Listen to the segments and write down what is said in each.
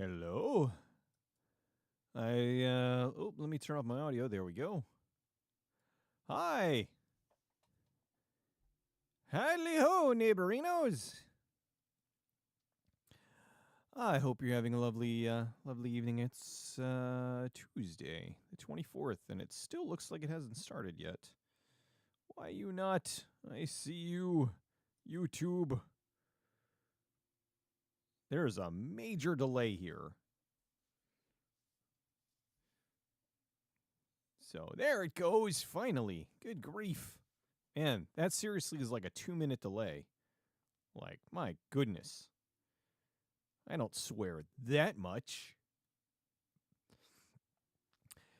Hello. Let me turn off my audio. There we go. Hi. Howdy ho, neighborinos. I hope you're having a lovely evening. It's Tuesday, the 24th, and it still looks like it hasn't started yet. Why you not? I see you, YouTube. There's a major delay here. So there it goes, finally. Good grief. Man, that seriously is like a 2-minute delay. Like, my goodness. I don't swear that much.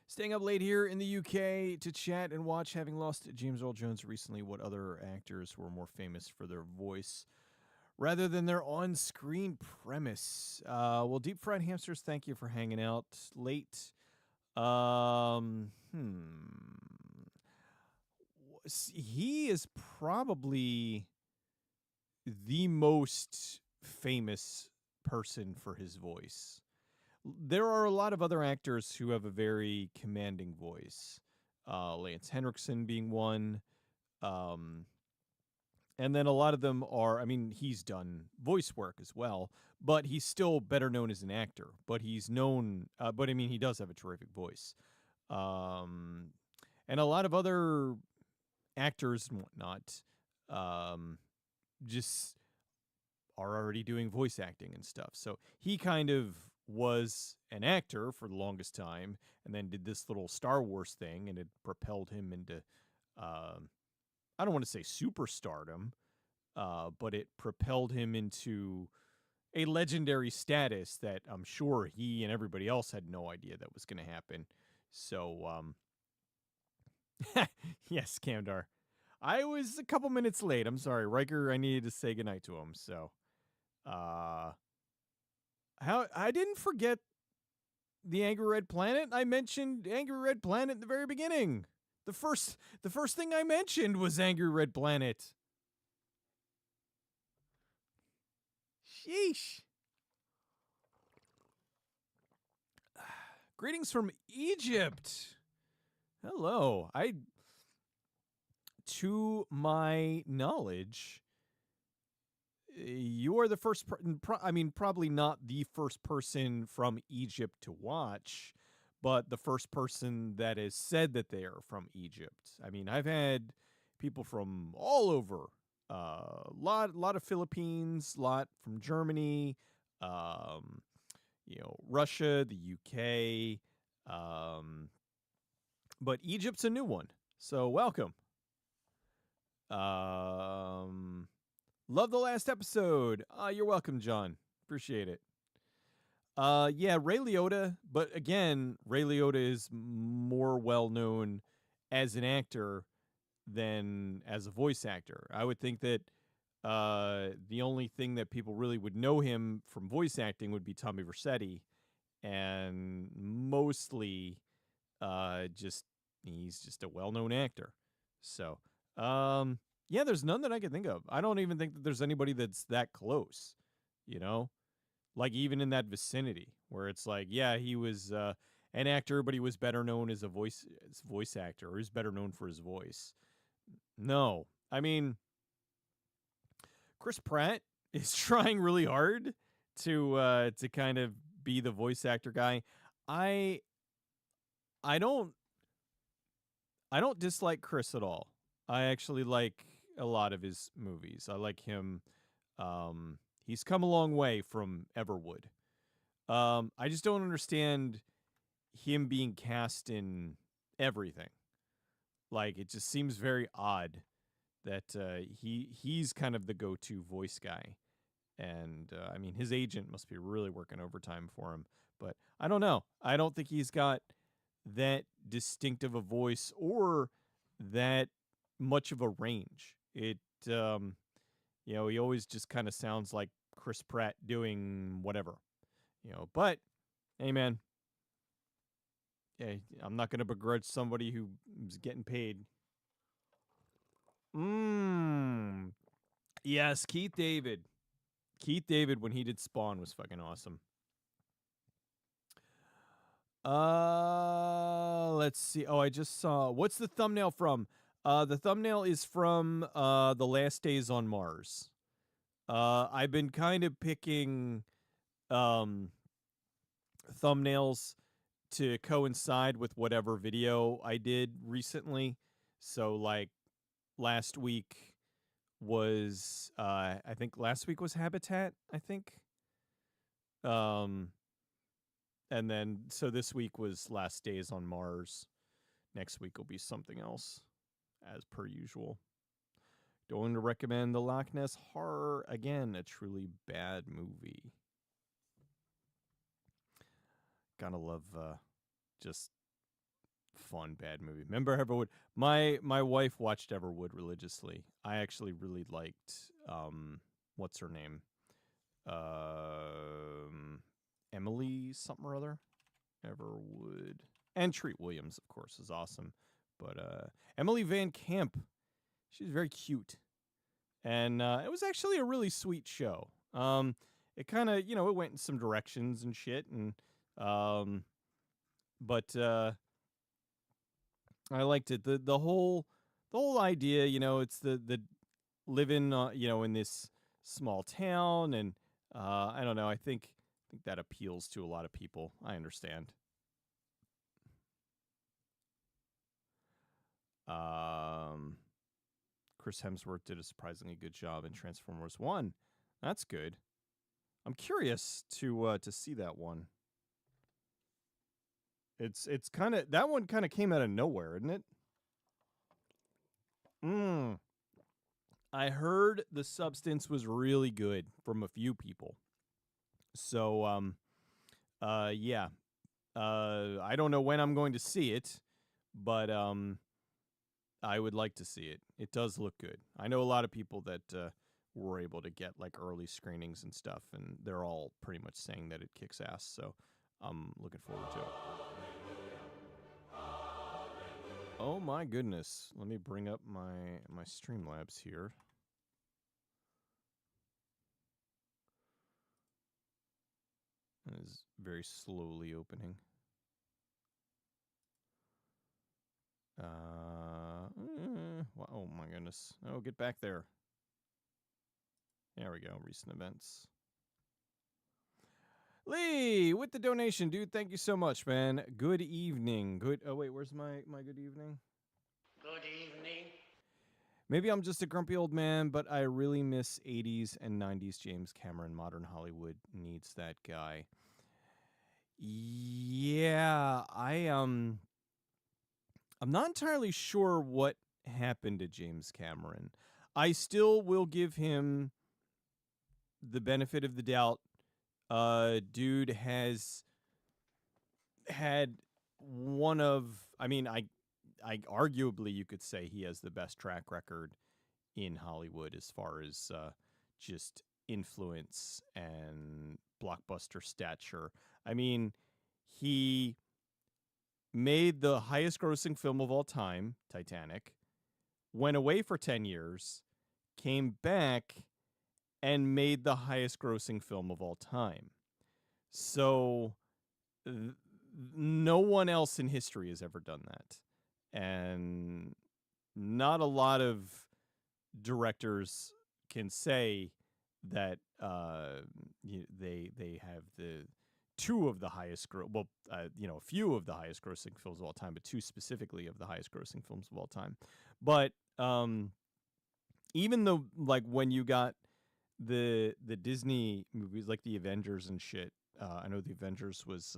Staying up late here in the UK to chat and watch, having lost James Earl Jones recently, what other actors were more famous for their voice rather than their on-screen premise? Well, Deep Fried Hamsters, thank you for hanging out late. He is probably the most famous person for his voice. There are a lot of other actors who have a very commanding voice. Lance Henriksen being one. And then a lot of them are, I mean, he's done voice work as well, but he's still better known as an actor. But he's known, but I mean, he does have a terrific voice. And a lot of other actors and whatnot just are already doing voice acting and stuff. So he kind of was an actor for the longest time and then did this little Star Wars thing, and it propelled him into, I don't want to say superstardom, but it propelled him into a legendary status that I'm sure he and everybody else had no idea that was going to happen. So, yes, Camdar. I was a couple minutes late. I'm sorry. Riker, I needed to say goodnight to him. So, how I didn't forget the Angry Red Planet. I mentioned Angry Red Planet at the very beginning. The first thing I mentioned was Angry Red Planet. Sheesh. Greetings from Egypt. Hello. To my knowledge, you are the first. I mean, probably not the first person from Egypt to watch, but the first person that has said that they are from Egypt. I mean, I've had people from all over. Lot of Philippines, lot from Germany, Russia, the UK, but Egypt's a new one. So welcome. Love the last episode. You're welcome, John. Appreciate it. Yeah, Ray Liotta, but again, Ray Liotta is more well known as an actor than as a voice actor. I would think that the only thing that people really would know him from voice acting would be Tommy Vercetti, and mostly he's just a well-known actor. So, yeah, there's none that I can think of. I don't even think that there's anybody that's that close, you know? Like even in that vicinity where it's like, yeah, he was an actor, but he was better known as a voice actor, or he's better known for his voice. No. I mean, Chris Pratt is trying really hard to kind of be the voice actor guy. I don't dislike Chris at all. I actually like a lot of his movies. I like him. He's come a long way from Everwood. I just don't understand him being cast in everything. Like, it just seems very odd that he's kind of the go-to voice guy. And, I mean, his agent must be really working overtime for him. But I don't know. I don't think he's got that distinctive a voice or that much of a range. He always just kind of sounds like Chris Pratt doing whatever. But, hey, man. Hey, I'm not going to begrudge somebody who's getting paid. Yes, Keith David. Keith David, when he did Spawn, was fucking awesome. Let's see. Oh, I just saw. What's the thumbnail from? The thumbnail is from The Last Days on Mars. I've been kind of picking um thumbnails to coincide with whatever video I did recently. So like last week was I think last week was Habitat, I think. Um and then so this week was Last Days on Mars. Next week will be something else as per usual. Going to recommend The Loch Ness Horror, again, a truly bad movie. Gotta love just fun bad movie. Remember Everwood? My wife watched Everwood religiously. I actually really liked what's her name? Emily something or other. Everwood. And Treat Williams, of course, is awesome. But Emily Van Camp, she's very cute. And it was actually a really sweet show. It kind of, it went in some directions and shit, and but I liked it. The whole idea, it's the living, in this small town, and I don't know. I think that appeals to a lot of people. I understand. Um, Chris Hemsworth did a surprisingly good job in Transformers One. That's good. I'm curious to see that one. It's kind of that one kind of came out of nowhere, isn't it? Mm. I heard the substance was really good from a few people. So yeah. I don't know when I'm going to see it, but I would like to see it. It does look good. I know a lot of people that were able to get like early screenings and stuff, and they're all pretty much saying that it kicks ass. So I'm looking forward to it. Oh my goodness. Let me bring up my Streamlabs here. It is very slowly opening. Oh my goodness. Oh, get back there. There we go. Recent events. Lee, with the donation, dude. Thank you so much, man. Good evening. Good. Oh wait, where's my good evening? Good evening. Maybe I'm just a grumpy old man, but I really miss 80s and 90s James Cameron. Modern Hollywood needs that guy. Yeah, I'm not entirely sure what happened to James Cameron. I still will give him the benefit of the doubt. Dude has had one of, I arguably you could say he has the best track record in Hollywood as far as just influence and blockbuster stature. I mean, he made the highest grossing film of all time, Titanic, went away for 10 years, came back, and made the highest grossing film of all time. So no one else in history has ever done that. And not a lot of directors can say that they have the two of the highest a few of the highest grossing films of all time, but two specifically of the highest grossing films of all time. But even though like when you got the Disney movies like the Avengers and shit, I know the Avengers was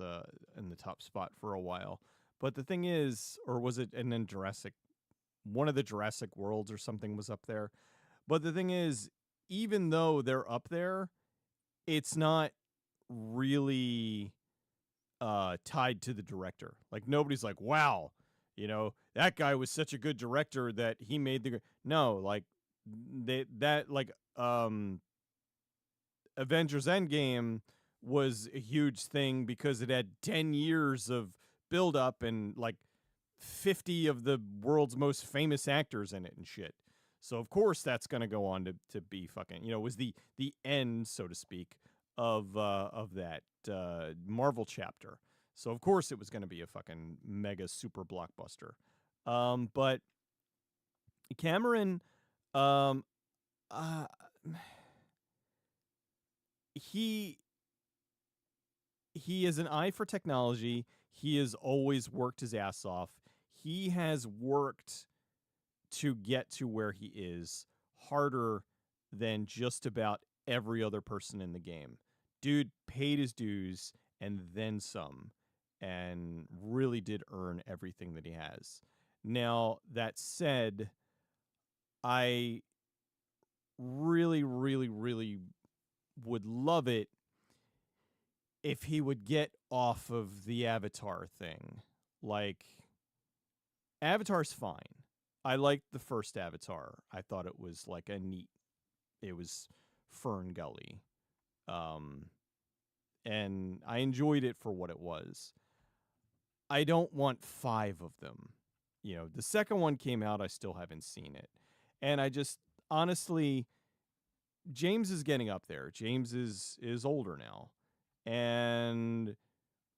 in the top spot for a while. But the thing is, or was it, and then one of the Jurassic Worlds or something was up there. But the thing is, even though they're up there, it's not really tied to the director. Like nobody's like, wow, that guy was such a good director that he made the no, like Avengers Endgame was a huge thing because it had 10 years of build up and like 50 of the world's most famous actors in it and shit. So of course that's going to go on to be fucking, was the end, so to speak, of that Marvel chapter. So of course it was going to be a fucking mega super blockbuster. But Cameron, um, uh, he he has an eye for technology. He has always worked his ass off. He has worked to get to where he is harder than just about every other person in the game. Dude paid his dues and then some, and really did earn everything that he has. Now, that said, I really, really, really would love it if he would get off of the Avatar thing. Like, Avatar's fine. I liked the first Avatar. I thought it was like it was Fern Gully. Um, and I enjoyed it for what it was. I don't want 5 of them. You know, the second one came out, I still haven't seen it. And I just honestly, James is getting up there. James is older now. And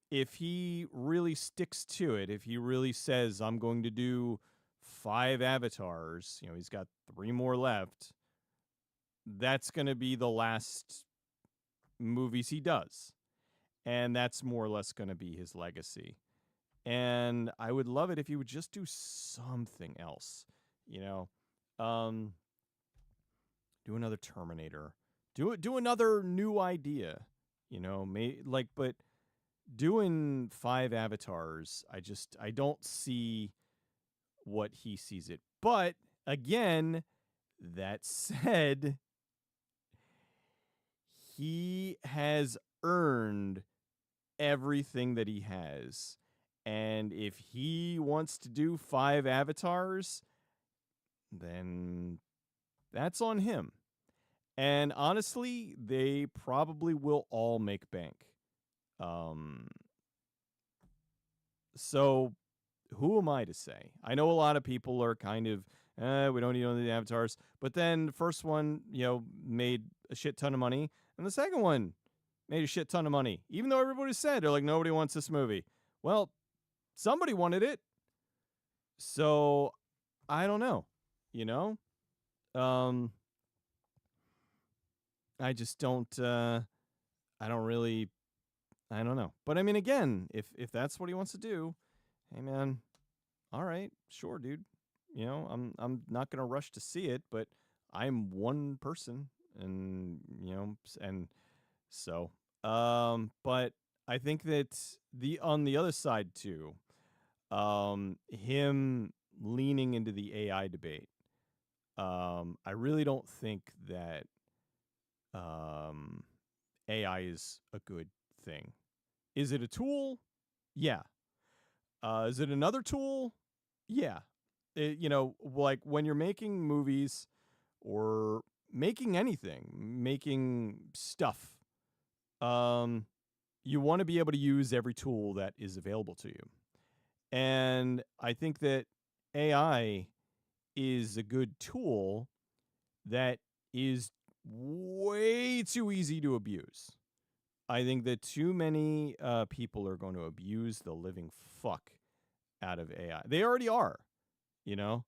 if he really sticks to it, if he really says I'm going to do 5 avatars, you know, he's got 3 more left, that's going to be the last movies he does. And that's more or less going to be his legacy. And I would love it if he would just do something else, you know. Um do another Terminator. Do another new idea, you know, but doing 5 avatars, I don't see what he sees it. But again, that said, he has earned everything that he has. And if he wants to do 5 avatars, then that's on him. And honestly, they probably will all make bank. Um, so who am I to say? I know a lot of people are kind of, we don't need any avatars. But then the first one, you know, made a shit ton of money. And the second one made a shit ton of money. Even though everybody said, they're like, nobody wants this movie. Well, somebody wanted it. So I don't know, you know? Um, I just don't, I don't really, I don't know. But I mean, again, if that's what he wants to do, hey man, all right, sure, dude. You know, I'm not gonna rush to see it, but I'm one person, and you know, and so, but I think that the on the other side too, him leaning into the AI debate, I really don't think that um, AI is a good thing. Is it a tool? Yeah. Is it another tool? Yeah. You know, like when you're making movies or making anything, making stuff, um, you want to be able to use every tool that is available to you. And I think that AI is a good tool that is way too easy to abuse. I think that too many people are going to abuse the living fuck out of AI. They already are, you know?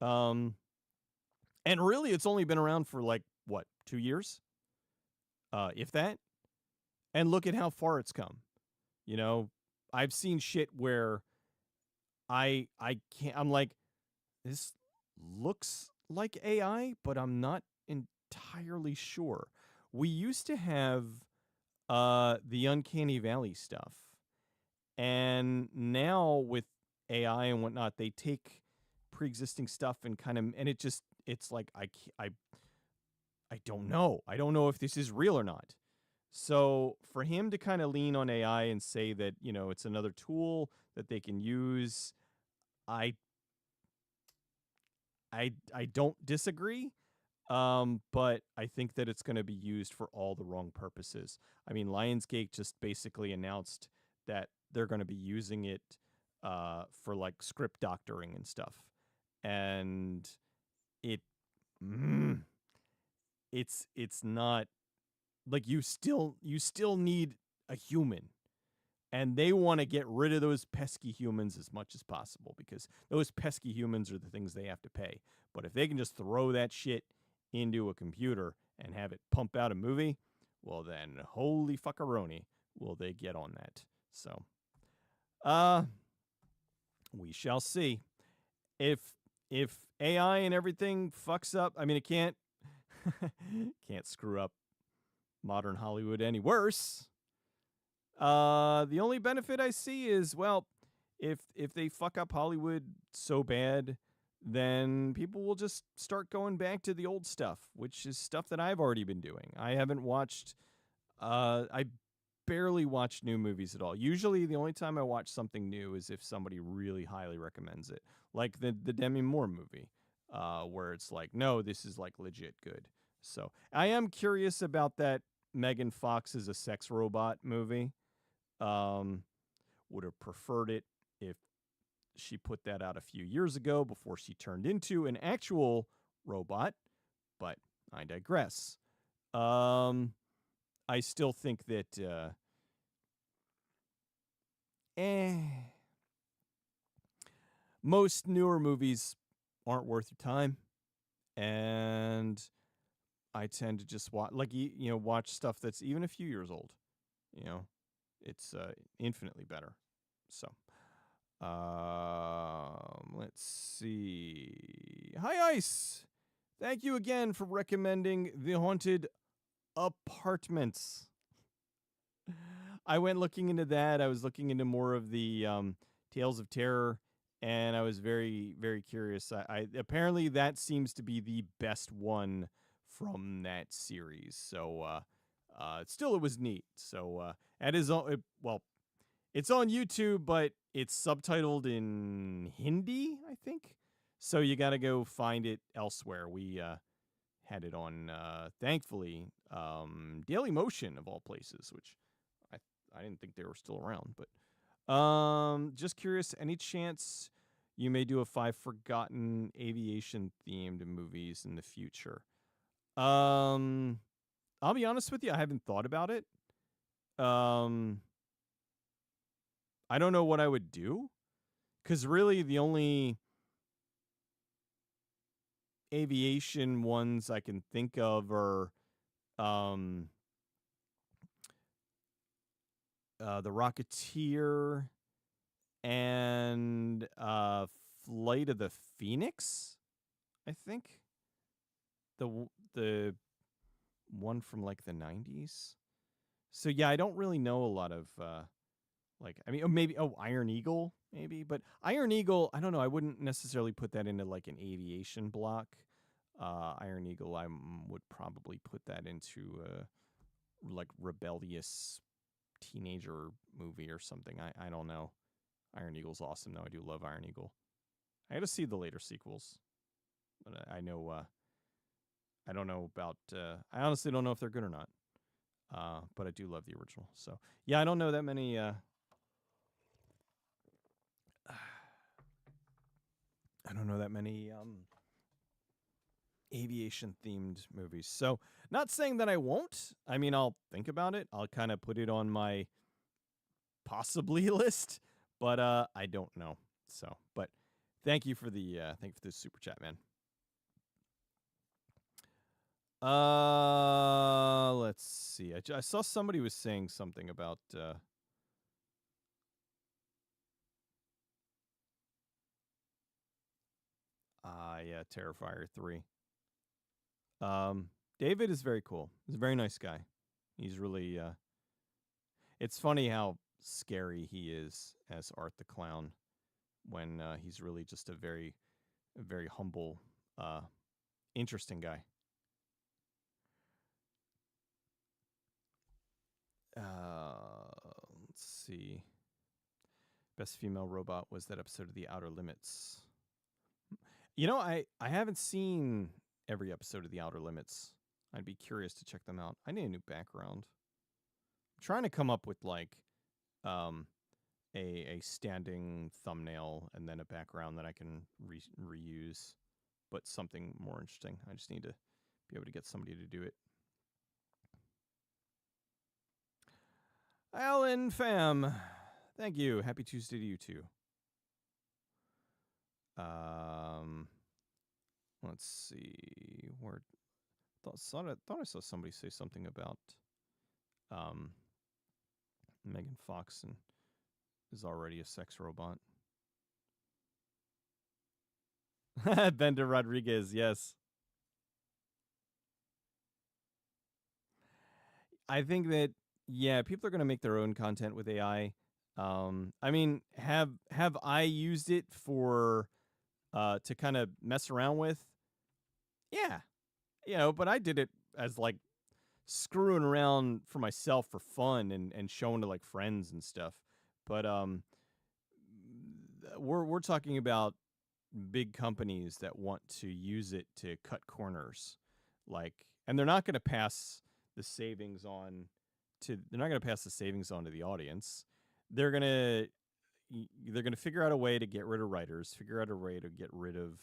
Um, and really, it's only been around for like, what, 2 years? If that. And look at how far it's come. You know, I've seen shit where I can't, I'm like, this looks like AI, but I'm not entirely sure. We used to have the Uncanny Valley stuff. And now with AI and whatnot, they take pre-existing stuff and kind of, and it's like I don't know. I don't know if this is real or not. So for him to kind of lean on AI and say that, you know, it's another tool that they can use, I I don't disagree. But I think that it's going to be used for all the wrong purposes. I mean, Lionsgate just basically announced that they're going to be using it for like script doctoring and stuff, and it mm, it's not like you still need a human. And they want to get rid of those pesky humans as much as possible because those pesky humans are the things they have to pay. But if they can just throw that shit into a computer and have it pump out a movie, well then holy fuckaroni will they get on that. So we shall see. If AI and everything fucks up, I mean it can't can't screw up modern Hollywood any worse. The only benefit I see is, well, if they fuck up Hollywood so bad, then people will just start going back to the old stuff, which is stuff that I've already been doing. I haven't watched I barely watch new movies at all. Usually the only time I watch something new is if somebody really highly recommends it. Like the Demi Moore movie, where it's like, no, this is like legit good. So I am curious about that Megan Fox is a sex robot movie. Would have preferred it if she put that out a few years ago before she turned into an actual robot, but I digress. I still think that most newer movies aren't worth your time, and I tend to just watch watch stuff that's even a few years old. You know, it's infinitely better. So, let's see. Hi, Ice. Thank you again for recommending The Haunted Apartments. I went looking into that. I was looking into more of the Tales of Terror, and I was very, very curious. I apparently that seems to be the best one from that series. So, still, it was neat. So, that is all. Well, it's on YouTube, but it's subtitled in Hindi, I think. So you got to go find it elsewhere. We had it on, thankfully, Daily Motion of all places, which I didn't think they were still around. But just curious, any chance you may do a 5 forgotten aviation themed movies in the future? I'll be honest with you, I haven't thought about it. I don't know what I would do, because really the only aviation ones I can think of are The Rocketeer and Flight of the Phoenix, I think. The one from like the 90s. So yeah, I don't really know a lot of maybe Iron Eagle maybe, but Iron Eagle, I don't know, I wouldn't necessarily put that into like an aviation block. Iron Eagle, I would probably put that into like rebellious teenager movie or something. I don't know. Iron Eagle's awesome though. I do love Iron Eagle. I got to see the later sequels, but I know I don't know about. I honestly don't know if they're good or not. But I do love the original. So yeah, I don't know that many. I don't know that many aviation themed movies. So not saying that I won't. I mean, I'll think about it. I'll kind of put it on my possibly list, but I don't know. So, but thank you for the super chat, man. Let's see. I saw somebody was saying something about yeah, Terrifier 3. David is very cool. He's a very nice guy. He's really it's funny how scary he is as Art the Clown when he's really just a very humble interesting guy. Let's see. Best female robot was that episode of The Outer Limits. You know, I haven't seen every episode of The Outer Limits. I'd be curious to check them out. I need a new background. I'm trying to come up with like a standing thumbnail and then a background that I can reuse, but something more interesting. I just need to be able to get somebody to do it. Alan Pham, Thank you. Happy Tuesday to you too. Um, let's see. Where thought I saw somebody say something about um Megan Fox and is already a sex robot. Bender Rodriguez, yes. I think that yeah, people are going to make their own content with AI. I mean, have I used it for to kind of mess around with? Yeah, but I did it as like screwing around for myself for fun and showing to like friends and stuff. But we're talking about big companies that want to use it to cut corners, like, and they're not going to pass the savings on they're not going to pass the savings on to the audience. They're going to figure out a way to get rid of writers, figure out a way to get rid of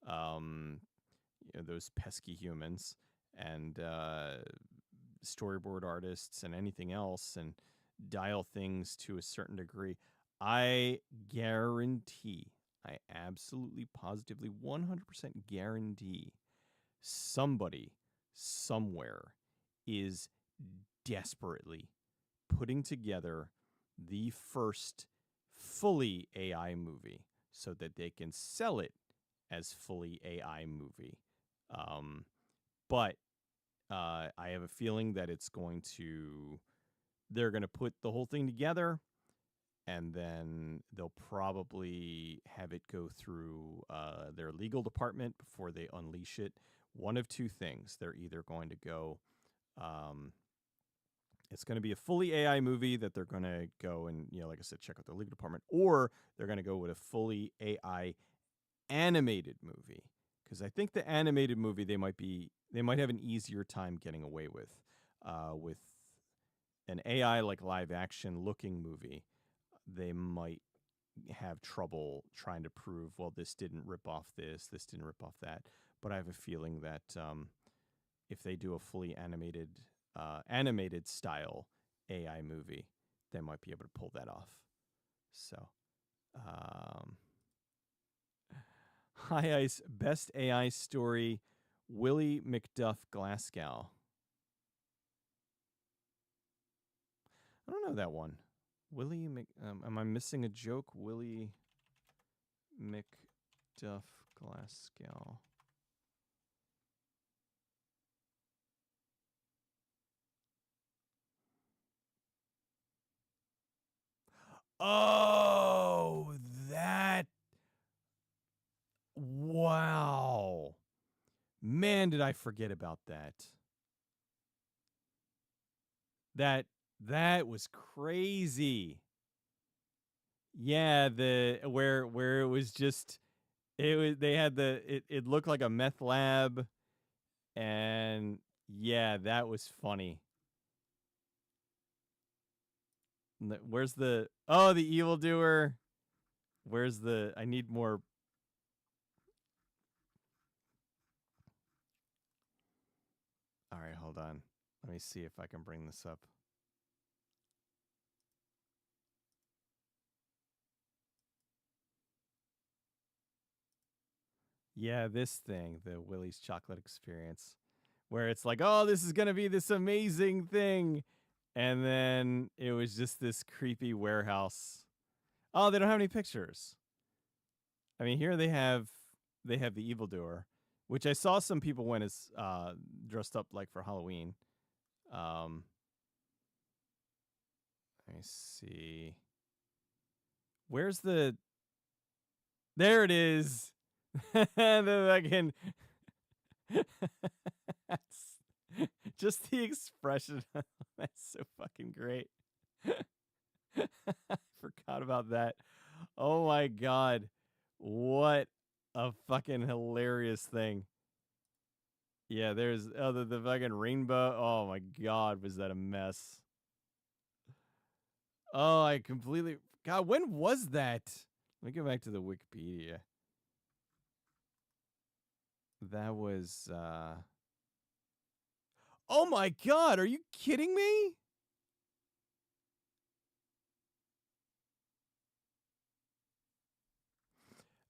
um, those pesky humans and storyboard artists and anything else, and dial things to a certain degree. I guarantee, I absolutely positively 100% guarantee somebody somewhere is desperately putting together the first fully AI movie so that they can sell it as fully AI movie. But I have a feeling that they're going to put the whole thing together, and then they'll probably have it go through their legal department before they unleash it. One of two things. They're either going to go, it's going to be a fully AI movie that they're going to go and, like I said, check out their legal department, or they're going to go with a fully AI animated movie. Because I think the animated movie they might have an easier time getting away with an AI like live action looking movie. They might have trouble trying to prove, well, this didn't rip off this didn't rip off that. But I have a feeling that if they do a fully animated style AI movie, they might be able to pull that off. So, High Ice Best AI Story, Willie McDuff Glasgow. I don't know that one. Am I missing a joke? Willie McDuff Glasgow. Oh, that. Wow. Man, did I forget about that. That was crazy. Yeah, where it was just they had it looked like a meth lab, and yeah, that was funny. Where's the evildoer? Where's the I need more. All right, hold on. Let me see if I can bring this up. Yeah, this thing, the Willie's Chocolate Experience, where it's like, oh, this is going to be this amazing thing. And then it was just this creepy warehouse. Oh, they don't have any pictures. I mean, here they have the evildoer, which I saw some people went as dressed up like for Halloween. Let me see. Where's the There it is. The fucking just the expression. That's so fucking great. I forgot about that. Oh my god. What a fucking hilarious thing. Yeah, there's the fucking rainbow. Oh my god, was that a mess? Oh, I completely God, when was that? Let me go back to the Wikipedia. That was Oh my god, are you kidding me?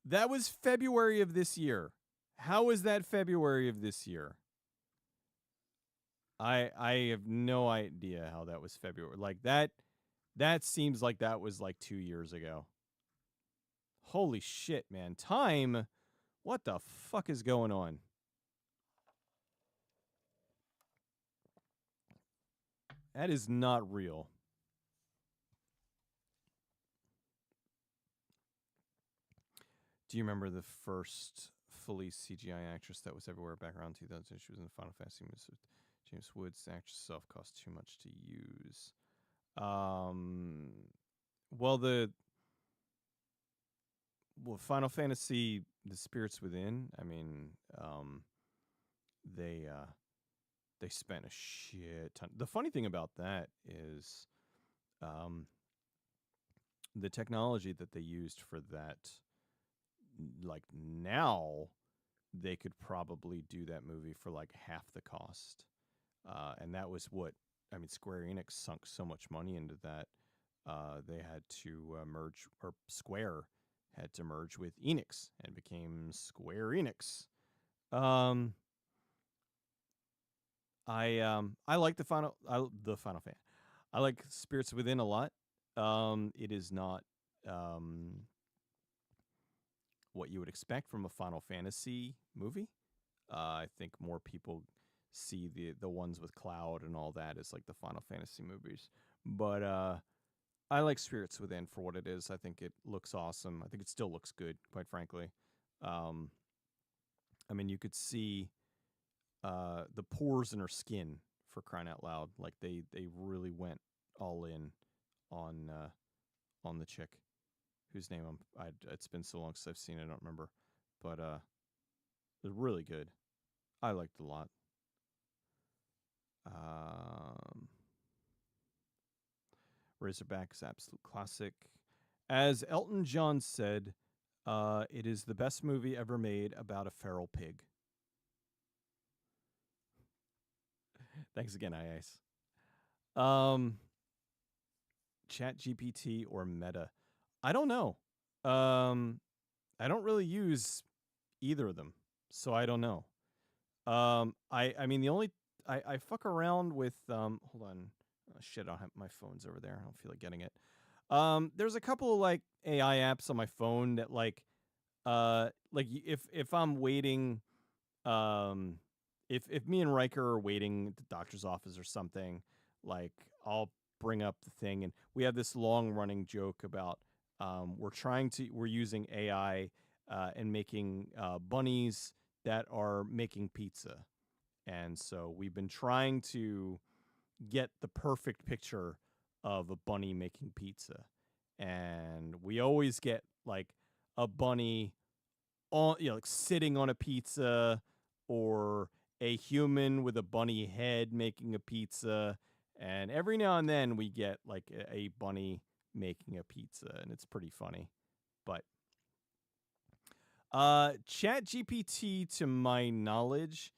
That was February of this year. How is that February of this year? I have no idea how that was February. Like that seems like that was like 2 years ago. Holy shit, man. Time. What the fuck is going on? That is not real. Do you remember the first fully CGI actress that was everywhere back around 2000? She was in the Final Fantasy movies with James Woods. The actress itself cost too much to use. Well, Final Fantasy, The Spirits Within. I mean, they they spent a shit ton. The funny thing about that is, um, the technology that they used for that. Like now, they could probably do that movie for like half the cost. And that was what I mean. Square Enix sunk so much money into that. They had to merge, or Square had to merge with Enix and became Square Enix. Um, I like the Final Fan. I like Spirits Within a lot. It is not um what you would expect from a Final Fantasy movie. I think more people see the ones with Cloud and all that as like the Final Fantasy movies. But I like Spirits Within for what it is. I think it looks awesome. I think it still looks good, quite frankly. Um, I mean, you could see the pores in her skin, for crying out loud. Like they really went all in on the chick whose name it's been so long since I've seen it, I don't remember. But it's really good. I liked it a lot. Um, Razorback is absolute classic. As Elton John said, it is the best movie ever made about a feral pig. Thanks again, Ice. Um, Chat GPT or Meta? I don't know. Um, I don't really use either of them, so I don't know. I mean the only I fuck around with hold on. Oh, shit, I don't have my phone's over there. I don't feel like getting it. There's a couple of like AI apps on my phone that like if I'm waiting, um if me and Riker are waiting at the doctor's office or something, like I'll bring up the thing and we have this long running joke about we're using AI and making bunnies that are making pizza. And so we've been trying to get the perfect picture of a bunny making pizza. And we always get like a bunny on, like sitting on a pizza, or a human with a bunny head making a pizza. And every now and then we get like a bunny making a pizza, and it's pretty funny. But Chat GPT, to my knowledge,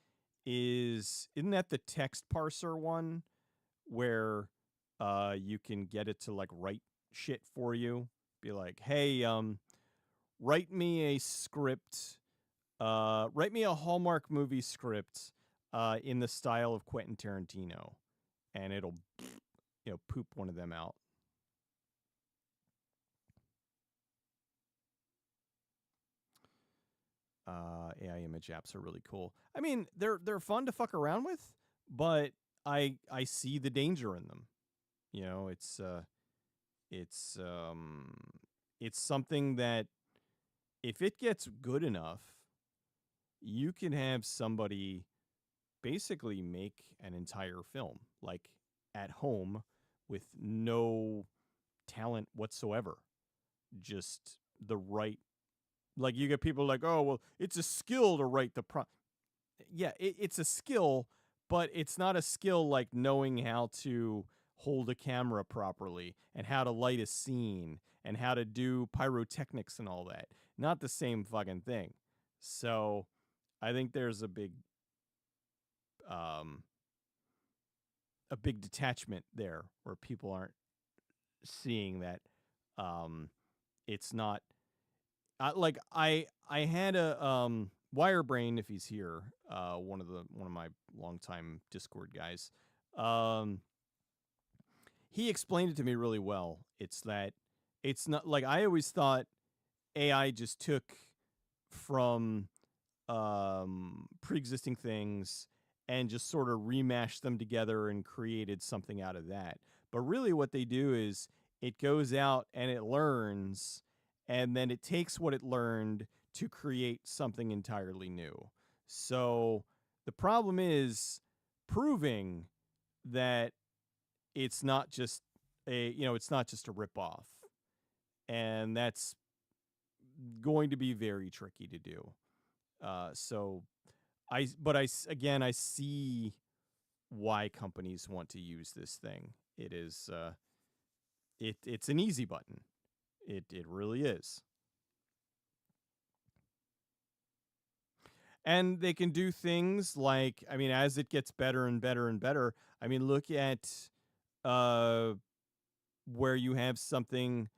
isn't that the text parser one where you can get it to like write shit for you? Be like, hey, write me a script, write me a Hallmark movie script in the style of Quentin Tarantino, and it'll poop one of them out. AI image apps are really cool. I mean, they're fun to fuck around with, but I see the danger in them. You know, it's um it's something that if it gets good enough, you can have somebody basically make an entire film like at home with no talent whatsoever. Just the right, like you get people like, oh well, it's a skill to write the yeah, it's a skill, but it's not a skill like knowing how to hold a camera properly and how to light a scene and how to do pyrotechnics and all that. Not the same fucking thing. So I think there's um a big detachment there where people aren't seeing that um it's not I had a Wirebrain, if he's here, one of my longtime Discord guys. Um, he explained it to me really well. It's that it's not like I always thought AI just took from pre-existing things and just sort of remashed them together and created something out of that. But really what they do is it goes out and it learns, and then it takes what it learned to create something entirely new. So the problem is proving that it's not just it's not just a ripoff. And that's going to be very tricky to do. So again, I see why companies want to use this thing. It is it's an easy button. It really is. And they can do things like, I mean, as it gets better and better and better, I mean, look at uh where you have something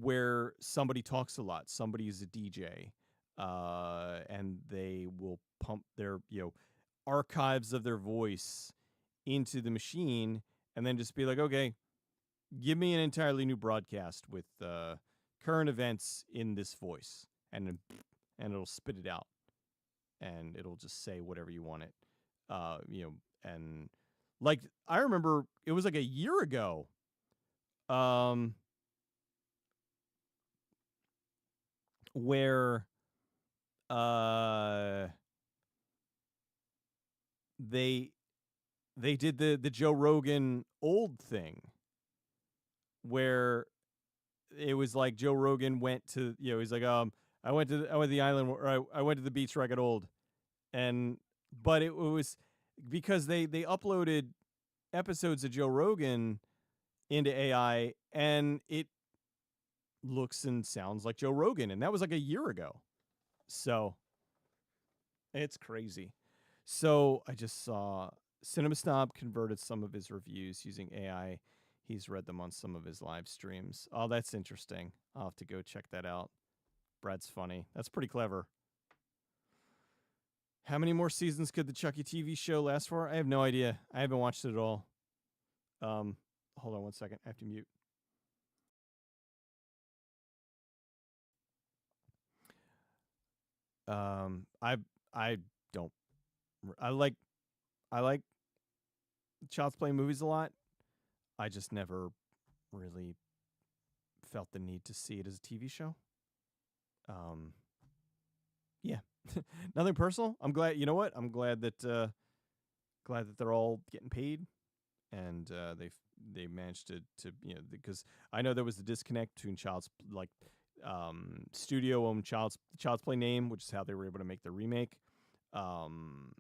where somebody talks a lot. Somebody is a DJ, and they will pump their archives of their voice into the machine, and then just be like, okay, give me an entirely new broadcast with current events in this voice, and it'll spit it out, and it'll just say whatever you want it, and like I remember it was like a year ago. Um, where uh they they did the Joe Rogan old thing where it was like Joe Rogan went to he's like I went to the island where I went to the beach where I got old, and but it was because they uploaded episodes of Joe Rogan into AI, and it looks and sounds like Joe Rogan, and that was like a year ago. So it's crazy. So I just saw CinemaSnob converted some of his reviews using AI. He's read them on some of his live streams. Oh, that's interesting. I'll have to go check that out. Brad's funny. That's pretty clever. How many more seasons could the Chucky TV show last for? I have no idea. I haven't watched it at all. Hold on one second. I have to mute. I I don't. I like I like Child's Play movies a lot. I just never really felt the need to see it as a TV show. Um, yeah, nothing personal. I'm glad. You know what? I'm glad that they're all getting paid, and they managed to because I know there was the disconnect between studio owned Child's Play name, which is how they were able to make the remake. Um,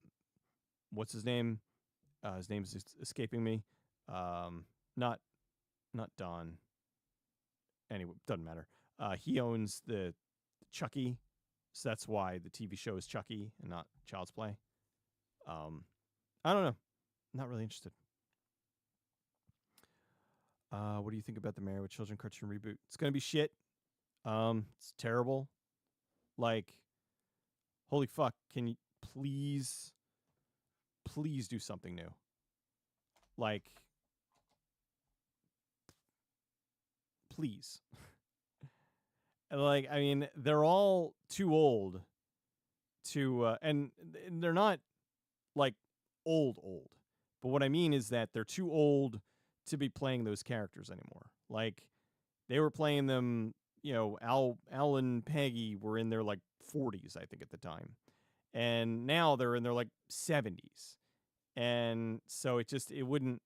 what's his name? His name's escaping me. Not Don. Anyway, doesn't matter. He owns the Chucky, so that's why the TV show is Chucky and not Child's Play. I don't know. Not really interested. What do you think about the Married with Children cartoon reboot? It's gonna be shit. It's terrible. Like, holy fuck! Can you please do something new? Like, please. Like, I mean, they're all too old to, and they're not like old. But what I mean is that they're too old to be playing those characters anymore. Like, they were playing them, Al and Peggy were in their like 40s, I think, at the time. And now they're in their like 70s. And so it just it wouldn't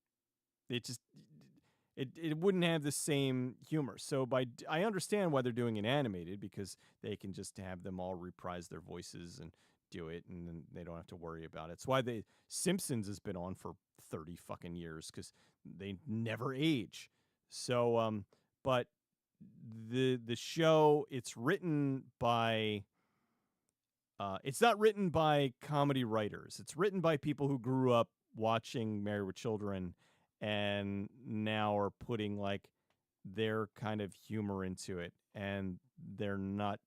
have the same humor. So I understand why they're doing it animated, because they can just have them all reprise their voices and do it, and then they don't have to worry about it. It's why the Simpsons has been on for 30 fucking years, because they never age. So but the show, it's written by it's not written by comedy writers. It's written by people who grew up watching Married with Children and now are putting like their kind of humor into it, and they're not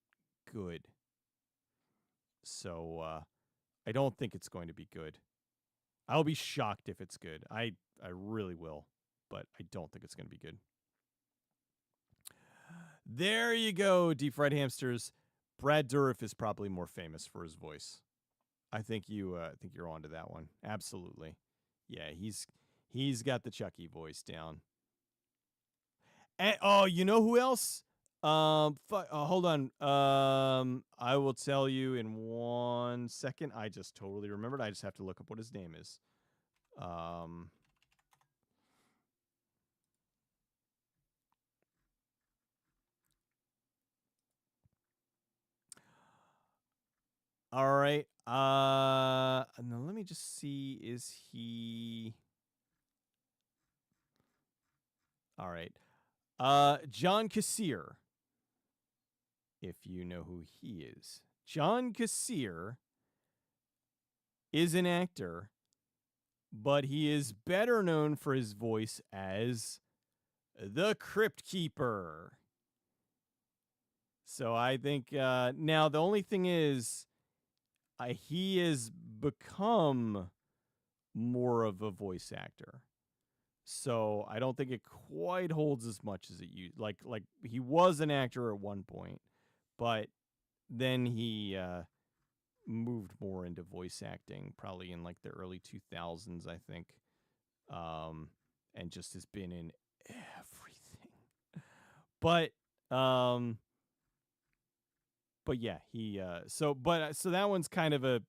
good. So I don't think it's going to be good. I'll be shocked if it's good. I really will, but I don't think it's going to be good. There you go, deep fried hamsters. Brad Dourif is probably more famous for his voice. I think you're onto that one. Absolutely. Yeah, he's got the Chucky voice down. And, oh, you know who else? Hold on. I will tell you in 1 second. I just totally remembered. I just have to look up what his name is. Um, all right. No, let me just see. Is he? All right. John Kassir. If you know who he is, John Kassir is an actor, but he is better known for his voice as the Crypt Keeper. So I think now the only thing is he has become more of a voice actor. So I don't think it quite holds as much as it used. Like he was an actor at one point, but then he moved more into voice acting, probably in like the early 2000s, I think, and just has been in everything. But um, but yeah, so that one's kind of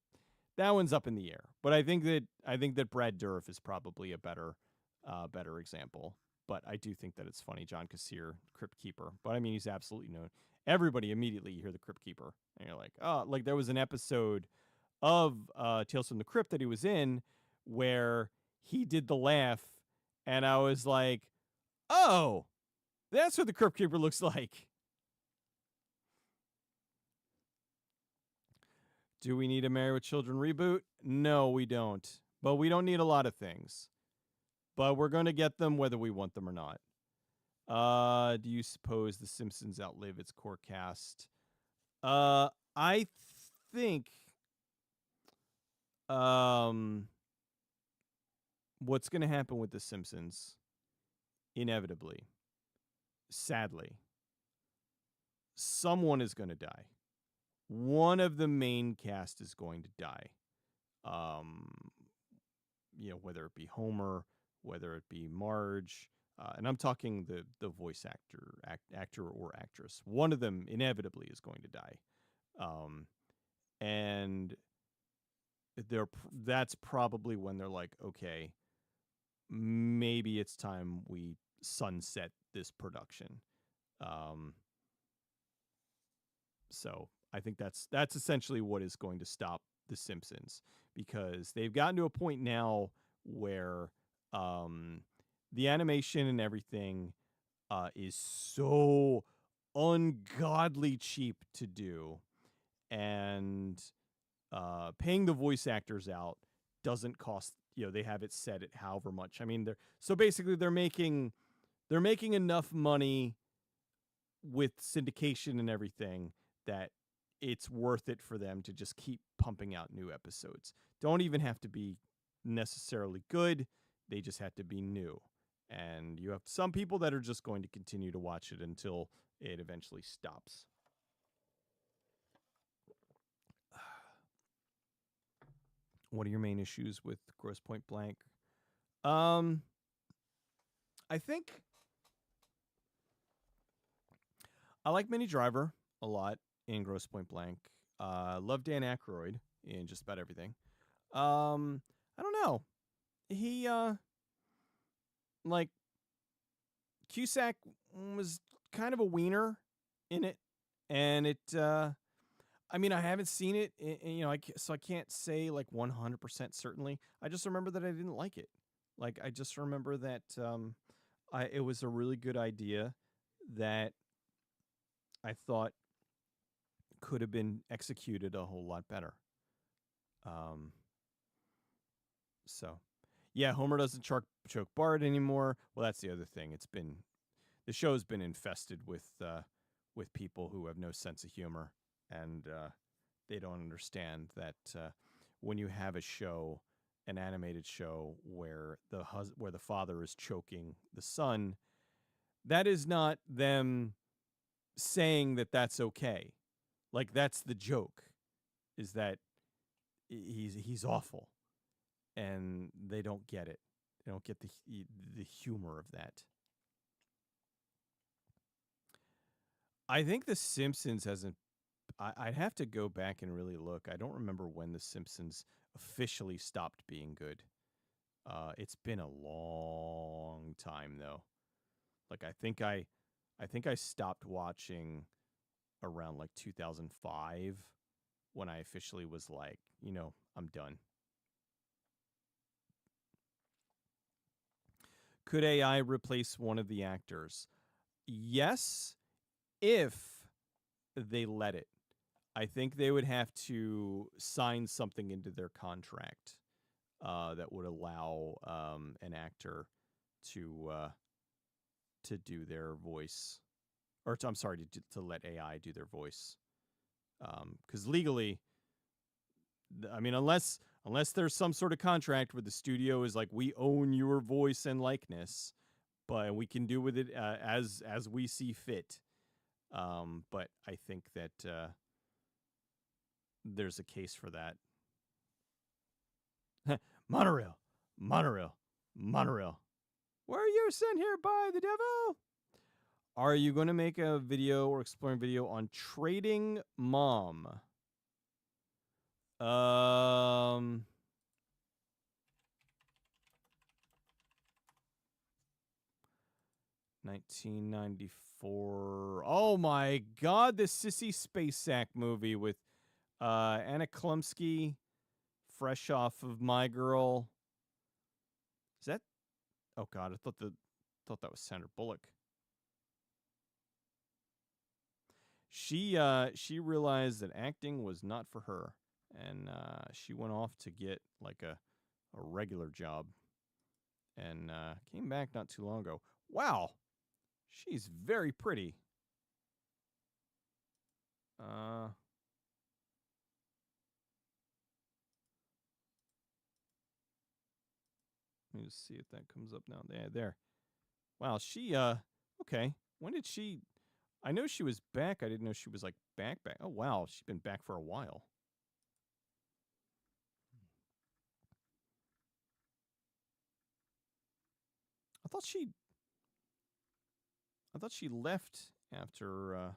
that one's up in the air. But I think that Brad Dourif is probably a better example. But I do think that it's funny, John Kassir, Crypt Keeper. But I mean, he's absolutely known. Everybody immediately you hear the Crypt Keeper, and you're like, oh, like there was an episode of Tales from the Crypt that he was in where he did the laugh, and I was like, oh, that's what the Crypt Keeper looks like. Do we need a Married with Children reboot? No, we don't. But we don't need a lot of things. But we're going to get them whether we want them or not. Do you suppose The Simpsons outlive its core cast? I think what's going to happen with The Simpsons, inevitably, sadly, someone is going to die. One of the main cast is going to die. Whether it be Homer, whether it be Marge, and I'm talking the voice actor or actress. One of them inevitably is going to die, and that's probably when they're like, okay, maybe it's time we sunset this production. So I think that's essentially what is going to stop The Simpsons, because they've gotten to a point now where the animation and everything is so ungodly cheap to do, and paying the voice actors out doesn't cost. They have it set at however much. I mean, they're making enough money with syndication and everything that it's worth it for them to just keep pumping out new episodes. Don't even have to be necessarily good. They just have to be new. And you have some people that are just going to continue to watch it until it eventually stops. What are your main issues with Grosse Pointe Blank? I think I like Minnie Driver a lot in Grosse Pointe Blank. Love Dan Aykroyd in just about everything. I don't know. He like Cusack was kind of a wiener in it, and it. I mean, I haven't seen it, so I can't say like 100% certainly. I just remember that I didn't like it. Like I just remember that it was a really good idea that I thought could have been executed a whole lot better. So, yeah, Homer doesn't choke Bart anymore. Well, that's the other thing. the show's been infested with people who have no sense of humor, and they don't understand that when you have a show, an animated show where where the father is choking the son, that is not them saying that that's okay. Like that's the joke, is that he's awful, and they don't get it. They don't get the humor of that. I think The Simpsons hasn't. I'd have to go back and really look. I don't remember when The Simpsons officially stopped being good. It's been a long time though. Like I think I stopped watching around like 2005 when I officially was like, I'm done. Could AI replace one of the actors? Yes, if they let it. I think they would have to sign something into their contract that would allow an actor to do their voice, or I'm sorry, to let AI do their voice. Because legally, I mean, unless there's some sort of contract where the studio is like, we own your voice and likeness, but we can do with it as we see fit. But I think that there's a case for that. Monorail, monorail, monorail. Were you sent here by the devil? Are you going to make a video or exploring video on trading mom? 1994. Oh my God, the Sissy Spacek movie with Anna Klumsky, fresh off of My Girl. Is that? Oh God, I thought that was Sandra Bullock. She realized that acting was not for her, and she went off to get like a regular job, and came back not too long ago. Wow, she's very pretty. Let me just see if that comes up now. There. Wow, she okay. When did she? I know she was back. I didn't know she was like back. Oh wow, she's been back for a while. I thought she. I thought she left after. I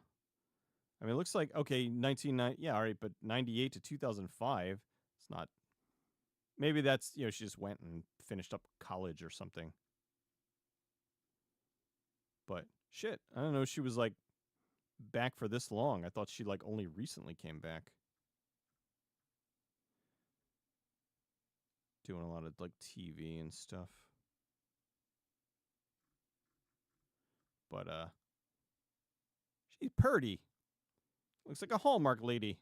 mean, it looks like okay, 1990. Yeah, all right, but 98 to 2005. It's not. Maybe that's she just went and finished up college or something. But shit, I don't know. She was like back for this long. I thought she like only recently came back. Doing a lot of like TV and stuff. But she's purty. Looks like a Hallmark lady.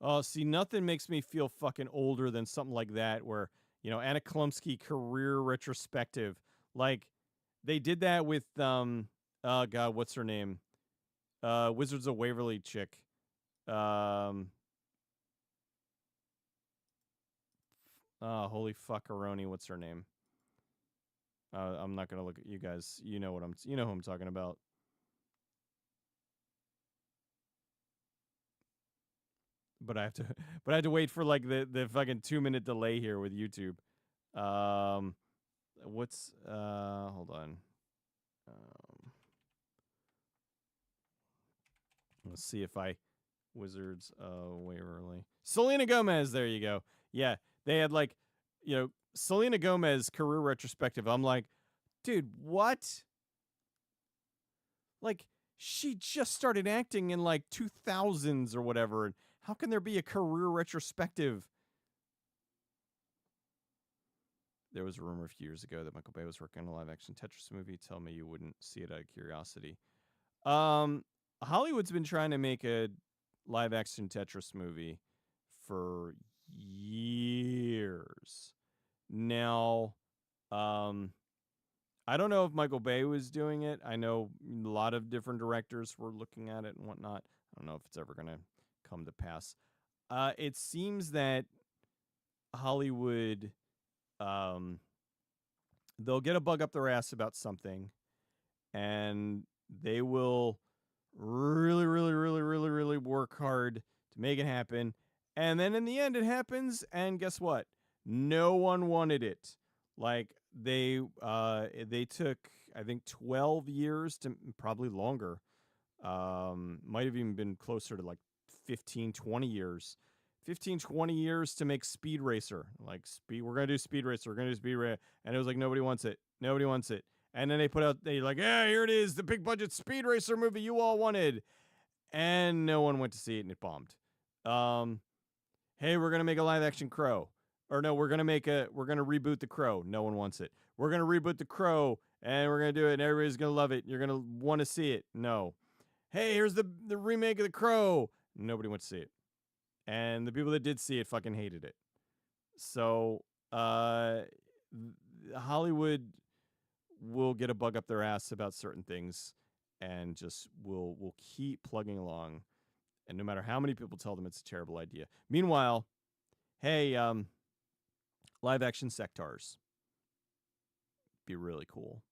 Oh, see, nothing makes me feel fucking older than something like that where, Anna Klumsky career retrospective. Like, they did that with, oh God, what's her name? Wizards of Waverly chick. Holy fuckaroni, what's her name? I'm not gonna look at you guys. You know who I'm talking about. But I have to wait for like the fucking 2-minute delay here with YouTube. What's hold on. Let's see if I Wizards Waverly. Selena Gomez, there you go. Yeah, they had like, Selena Gomez career retrospective. I'm like, dude, what? Like, she just started acting in like 2000s or whatever. How can there be a career retrospective? There was a rumor a few years ago that Michael Bay was working on a live action Tetris movie. Tell me you wouldn't see it out of curiosity. Hollywood's been trying to make a live action Tetris movie for years. Now, um, I don't know if Michael Bay was doing it. I know a lot of different directors were looking at it and whatnot. I don't know if it's ever going to come to pass. It seems that Hollywood, um, they'll get a bug up their ass about something, and they will really, really, really, really, really work hard to make it happen. And then in the end, it happens. And guess what? No one wanted it. Like they took, I think, 12 years to probably longer. Might have even been closer to like 15, 20 years. 15, 20 years to make Speed Racer. Like we're gonna do Speed Racer. We're gonna do Speed Racer, and it was like nobody wants it. Nobody wants it. And then they like, yeah, here it is, the big budget Speed Racer movie you all wanted, and no one went to see it, and it bombed. Hey, we're gonna make a live action Crow, or no, we're gonna reboot the Crow. No one wants it. We're gonna reboot the Crow, and we're gonna do it, and everybody's gonna love it. You're gonna want to see it. No. Hey, here's the remake of the Crow. Nobody went to see it, and the people that did see it fucking hated it. So, Hollywood will get a bug up their ass about certain things, and just will keep plugging along, and no matter how many people tell them it's a terrible idea. Meanwhile, hey, live action sectars be really cool,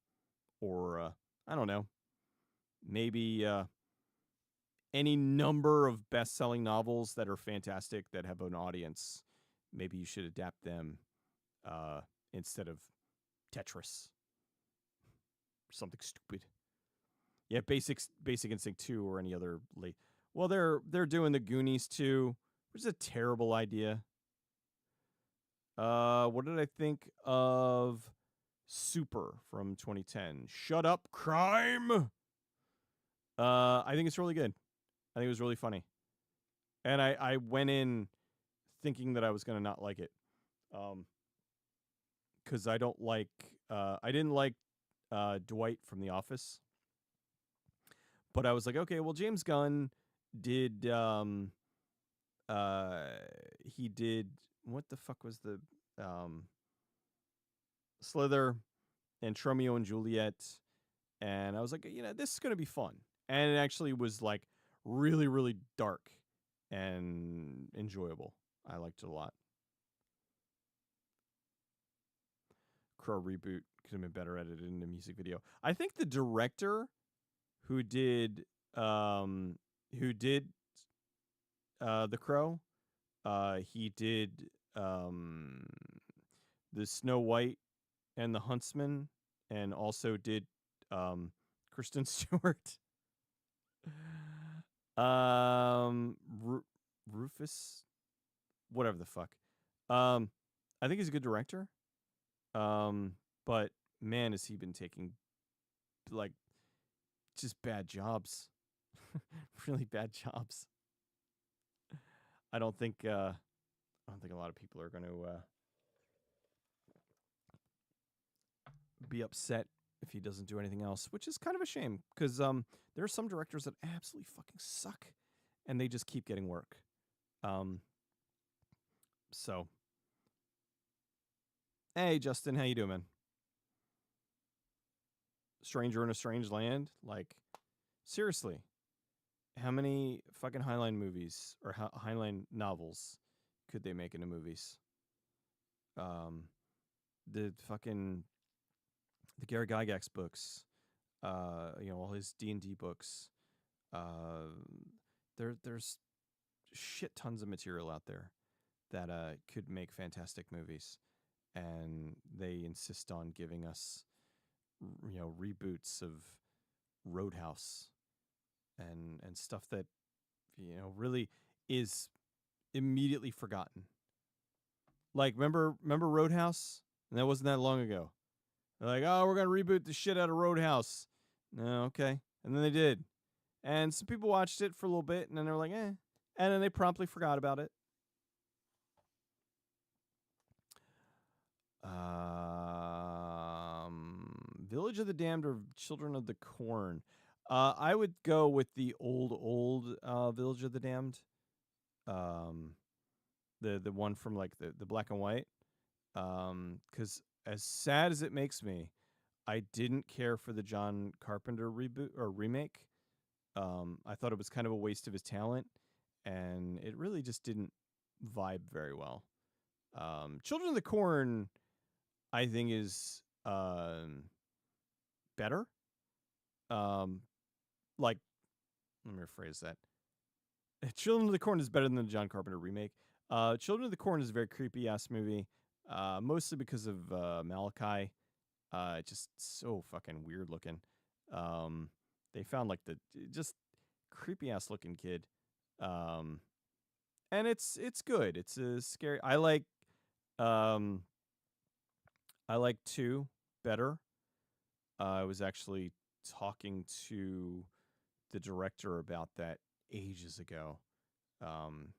or I don't know, maybe any number of best-selling novels that are fantastic that have an audience. Maybe you should adapt them instead of Tetris, something stupid. Yeah, Basic Instinct 2 or any other late. Well, they're doing the Goonies 2, which is a terrible idea. What did I think of Super from 2010? Shut Up, Crime. I think it's really good. I think it was really funny, and I went in thinking that I was gonna not like it, because I don't like I didn't like Dwight from The Office. But I was like, okay, well, James Gunn did he did, what the fuck was the Slither and Tromeo and Juliet, and I was like, this is gonna be fun, and it actually was like really, really dark and enjoyable. I liked it a lot. Crow reboot could have been better edited in the music video. I think the director who did um The Crow, he did the Snow White and the Huntsman, and also did Kristen Stewart. Rufus, whatever the fuck. I think he's a good director. But man, has he been taking like just bad jobs, really bad jobs. I don't think a lot of people are going to be upset if he doesn't do anything else, which is kind of a shame, because there are some directors that absolutely fucking suck, and they just keep getting work. So, hey Justin, how you doing, man? Stranger in a Strange Land, like seriously, how many fucking Highline movies or Highline novels could they make into movies? The fucking the Gary Gygax books, all his D&D books. There's shit tons of material out there that could make fantastic movies, and they insist on giving us reboots of Roadhouse and stuff that really is immediately forgotten. Like remember Roadhouse? And that wasn't that long ago. They're like, oh, we're gonna reboot the shit out of Roadhouse. No, okay. And then they did. And some people watched it for a little bit, and then they were like, eh. And then they promptly forgot about it. Village of the Damned or Children of the Corn. I would go with the old Village of the Damned. Um, the one from like the black and white. Because as sad as it makes me, I didn't care for the John Carpenter reboot or remake. I thought it was kind of a waste of his talent, and it really just didn't vibe very well. Children of the Corn, I think, is better. Um, like, let me rephrase that. Children of the Corn is better than the John Carpenter remake. Children of the Corn is a very creepy ass movie, mostly because of Malachi. Just so fucking weird looking. They found like the just creepy ass looking kid. Um, and it's good. It's a scary. Um I like 2 better. I was actually talking to the director about that ages ago. Um,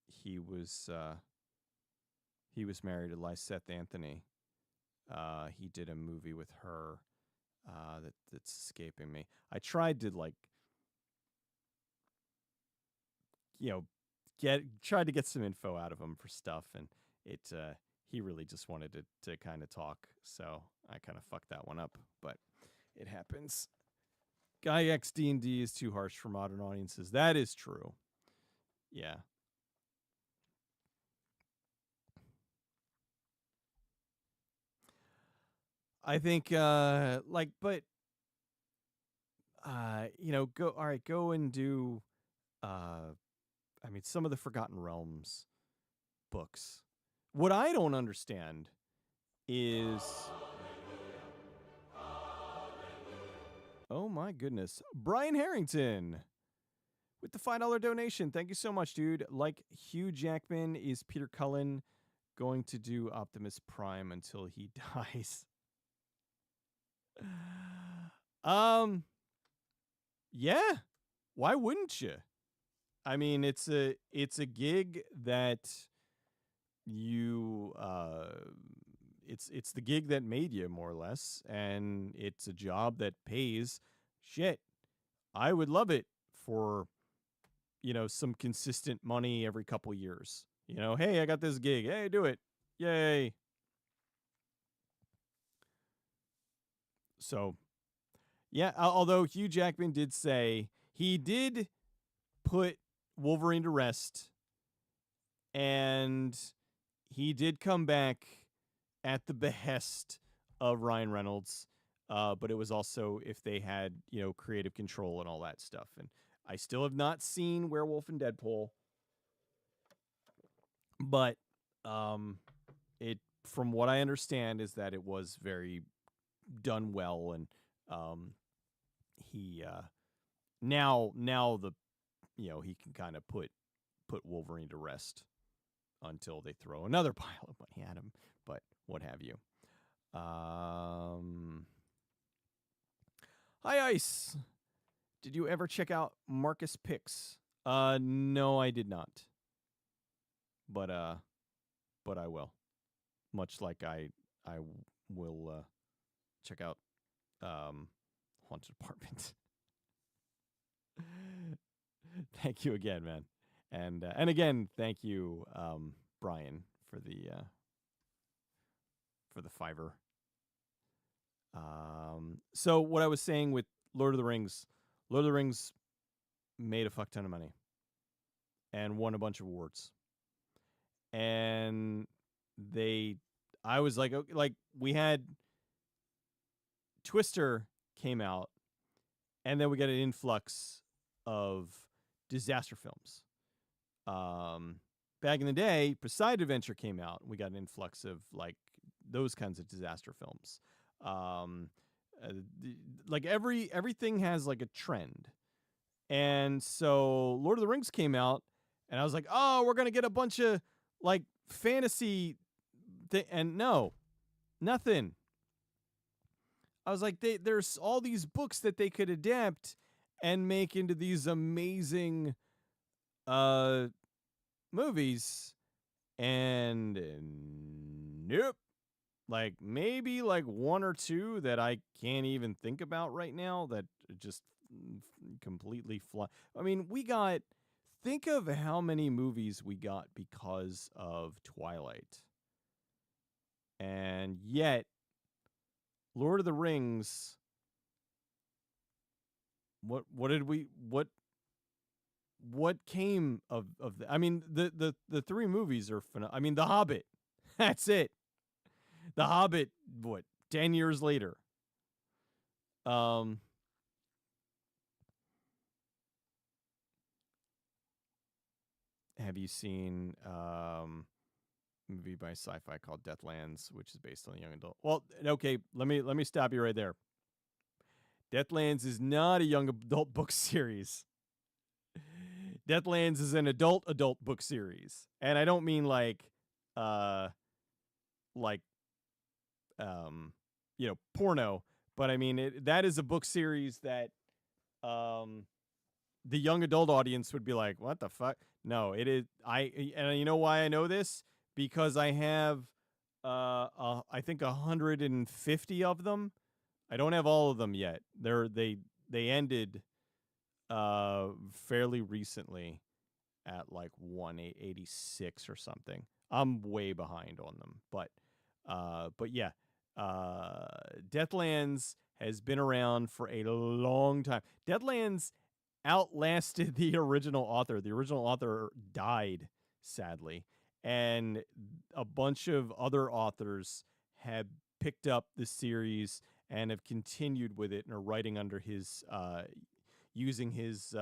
he was uh, he was married to Lyseth Anthony. He did a movie with her that's escaping me. I tried to like tried to get some info out of him for stuff, and it he really just wanted to kind of talk, so I kind of fucked that one up, but it happens. Guy X D&D is too harsh for modern audiences. That is true. Yeah. I think but go and do I mean some of the Forgotten Realms books. What I don't understand is oh my goodness. Brian Harrington with the $5 donation. Thank you so much, dude. Like Hugh Jackman, is Peter Cullen going to do Optimus Prime until he dies? um yeah. Why wouldn't you? I mean, it's a gig that you it's the gig that made you more or less, and it's a job that pays shit. I would love it for some consistent money every couple years. Hey, I got this gig. Hey, do it. Yay. So, yeah, although Hugh Jackman did say he did put Wolverine to rest, and he did come back at the behest of Ryan Reynolds. But it was also if they had, creative control and all that stuff. And I still have not seen Werewolf and Deadpool, but it from what I understand is that it was very done well, and he now the he can kind of put Wolverine to rest until they throw another pile of money at him, but what have you. Hi Ice. Did you ever check out Marcus Picks? No, I did not. But I will. Much like I will check out Haunted Apartment. Thank you again, man. And again, thank you, Brian, for the fiver. So what I was saying with Lord of the Rings made a fuck ton of money and won a bunch of awards. And I was like, okay, like we had Twister came out, and then we got an influx of disaster films. Back in the day, Poseidon Adventure came out, and we got an influx of like those kinds of disaster films. Like everything has like a trend, and so Lord of the Rings came out, and I was like, oh, we're gonna get a bunch of like fantasy, and no, nothing. I was like, there's all these books that they could adapt and make into these amazing movies, and nope. Like maybe like one or two that I can't even think about right now that just completely fly. I mean, we got. Think of how many movies we got because of Twilight, and yet Lord of the Rings. What did we what came of the, I mean the three movies are I mean The Hobbit. That's it. The Hobbit, what, 10 years later. Um have you seen movie by sci-fi called Deathlands, which is based on a young adult? Well, okay, let me stop you right there. Deathlands is not a young adult book series. Deathlands is an adult book series. And I don't mean uh like porno, but I mean that is a book series that um the young adult audience would be like, "What the fuck?" No, it is and you know why I know this? Because I have I think 150 of them. I don't have all of them yet. They ended fairly recently at like 186 or something. I'm way behind on them, but yeah, uh, Deathlands has been around for a long time. Deathlands outlasted the original author. The original author died, sadly, and a bunch of other authors have picked up the series and have continued with it and are writing under his using his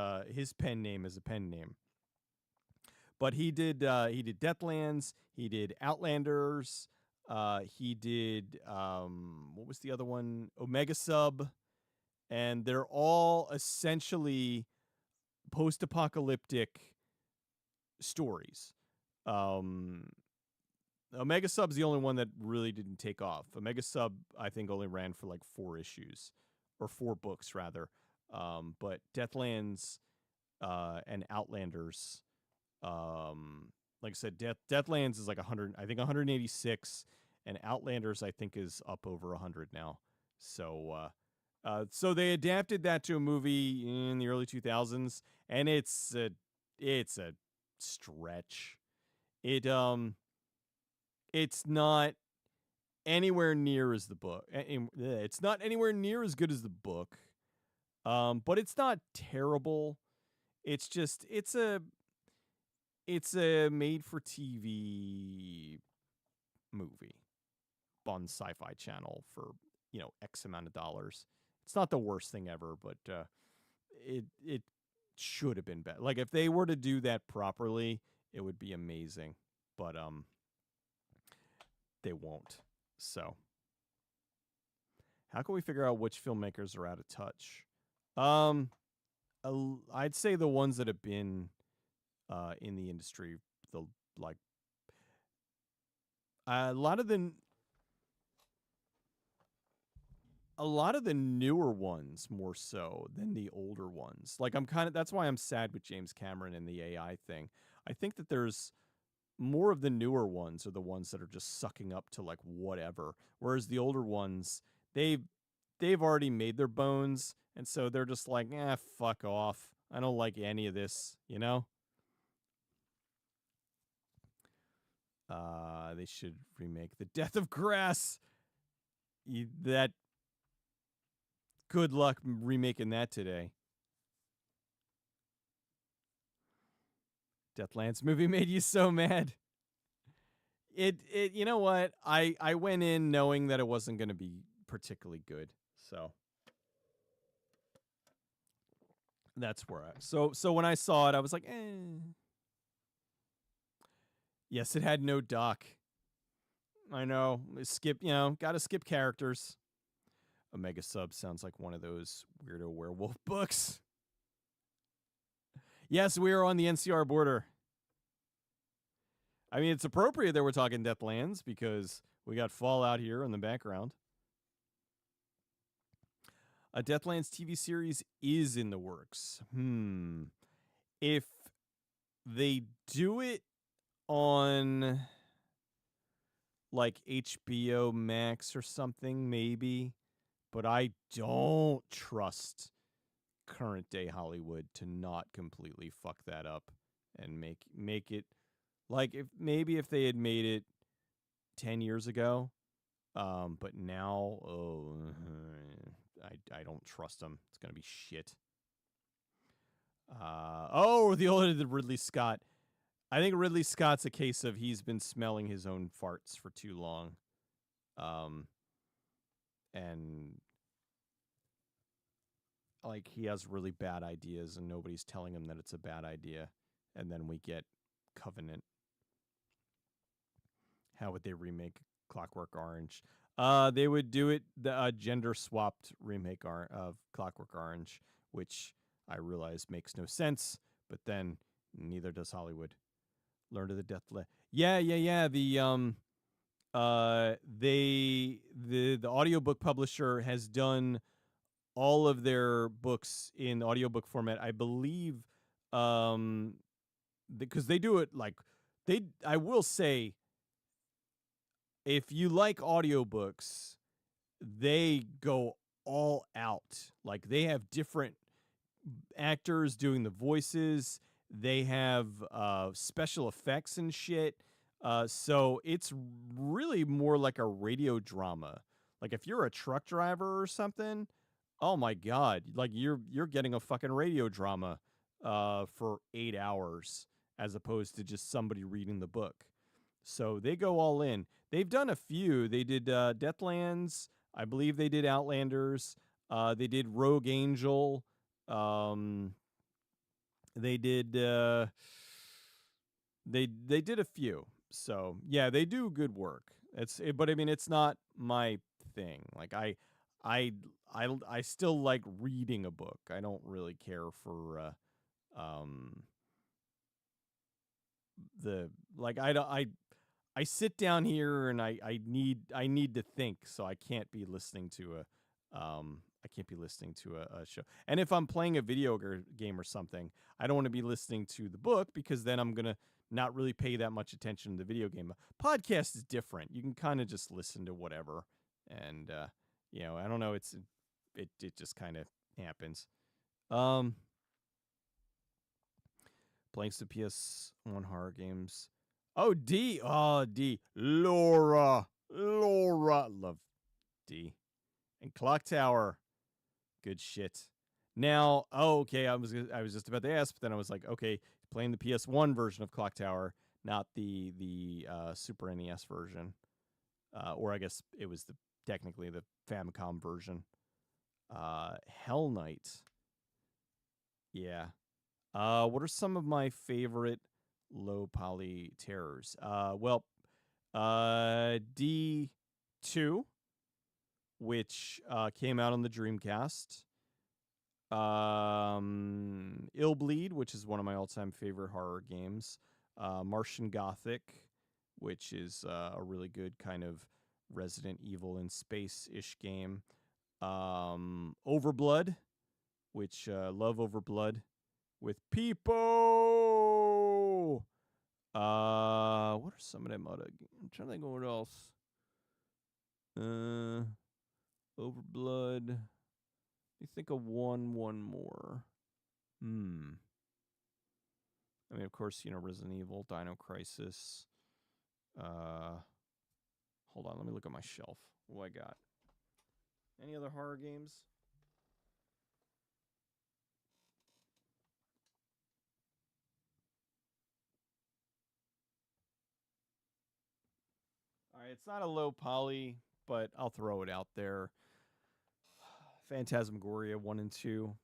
pen name as a pen name. But he did Deathlands, he did Outlanders, he did what was the other one? Omega Sub, and they're all essentially post-apocalyptic stories. Um, Omega Sub's the only one that really didn't take off. Omega Sub, I think, only ran for like 4 issues or 4 books rather. But Deathlands and Outlanders, like I said, Deathlands is like 100, I think 186, and Outlanders I think is up over 100 now. So they adapted that to a movie in the early 2000s, and it's a stretch. It's not anywhere near as the book. It's not anywhere near as good as the book. But it's not terrible. It's just it's a made for TV movie on Sci-Fi Channel for, X amount of dollars. It's not the worst thing ever, but it should have been better. Like if they were to do that properly, it would be amazing. But they won't. So, how can we figure out which filmmakers are out of touch? Um I'd say the ones that have been in the industry, the like a lot of the a lot of the newer ones more so than the older ones. Like that's why I'm sad with James Cameron and the AI thing. I think that there's more of the newer ones are the ones that are just sucking up to like whatever, whereas the older ones, they've already made their bones, and so they're just like, fuck off. I don't like any of this, you know? They should remake The Death of Grass. That good luck remaking that today. Deathlands movie made you so mad. It you know what? I went in knowing that it wasn't going to be particularly good. So that's where so when I saw it I was like, eh. Yes, it had no Doc. I know. Skip, got to skip characters. Omega Sub sounds like one of those weirdo werewolf books. Yes, we are on the NCR border. I mean, it's appropriate that we're talking Deathlands because we got Fallout here in the background. A Deathlands TV series is in the works. If they do it on like HBO Max or something, maybe. But I don't trust current day Hollywood to not completely fuck that up and make it like if they had made it 10 years ago, but now, I don't trust them. It's gonna be shit. The Ridley Scott. I think Ridley Scott's a case of he's been smelling his own farts for too long, and like he has really bad ideas, and nobody's telling him that it's a bad idea, and then we get Covenant. How would they remake Clockwork Orange? They would do it the gender swapped remake of Clockwork Orange, which I realize makes no sense, but then neither does Hollywood. Learn to the death. Yeah. The audiobook publisher has done all of their books in audiobook format. I believe, because they do it like I will say, if you like audiobooks, they go all out. Like they have different actors doing the voices. They have special effects and shit. So it's really more like a radio drama. Like if you're a truck driver or something, oh my god, like you're getting a fucking radio drama for 8 hours as opposed to just somebody reading the book. So they go all in. They've done a few. They did Deathlands. I believe they did Outlanders. They did Rogue Angel. They did they did a few. So yeah, they do good work. But I mean, it's not my thing. Like I still like reading a book. I don't really care for the like I sit down here and I need to think, so I can't be listening to a show. And if I'm playing a video game or something, I don't want to be listening to the book because then I'm gonna not really pay that much attention to the video game. Podcast is different. You can kind of just listen to whatever, and I don't know. It just kind of happens. Playing some PS1 horror games. Oh, D. Oh, D. Laura. Love D. And Clock Tower. Good shit. Now, okay, I was just about to ask, but then I was like, okay, playing the PS1 version of Clock Tower, not the Super NES version. Or I guess it was technically the Famicom version. Hell Knight. Yeah. What are some of my favorite low poly terrors? D2, which came out on the Dreamcast. Ill Bleed, which is one of my all-time favorite horror games. Martian Gothic, which is a really good kind of Resident Evil in space-ish game. Overblood, which love Overblood with people. What are some of them other? I'm trying to think of what else. Overblood. You think of one more. I mean, of course, Resident Evil, Dino Crisis. Hold on, let me look at my shelf. What I got? Any other horror games? All right, it's not a low poly, but I'll throw it out there. Phantasmagoria 1 and 2.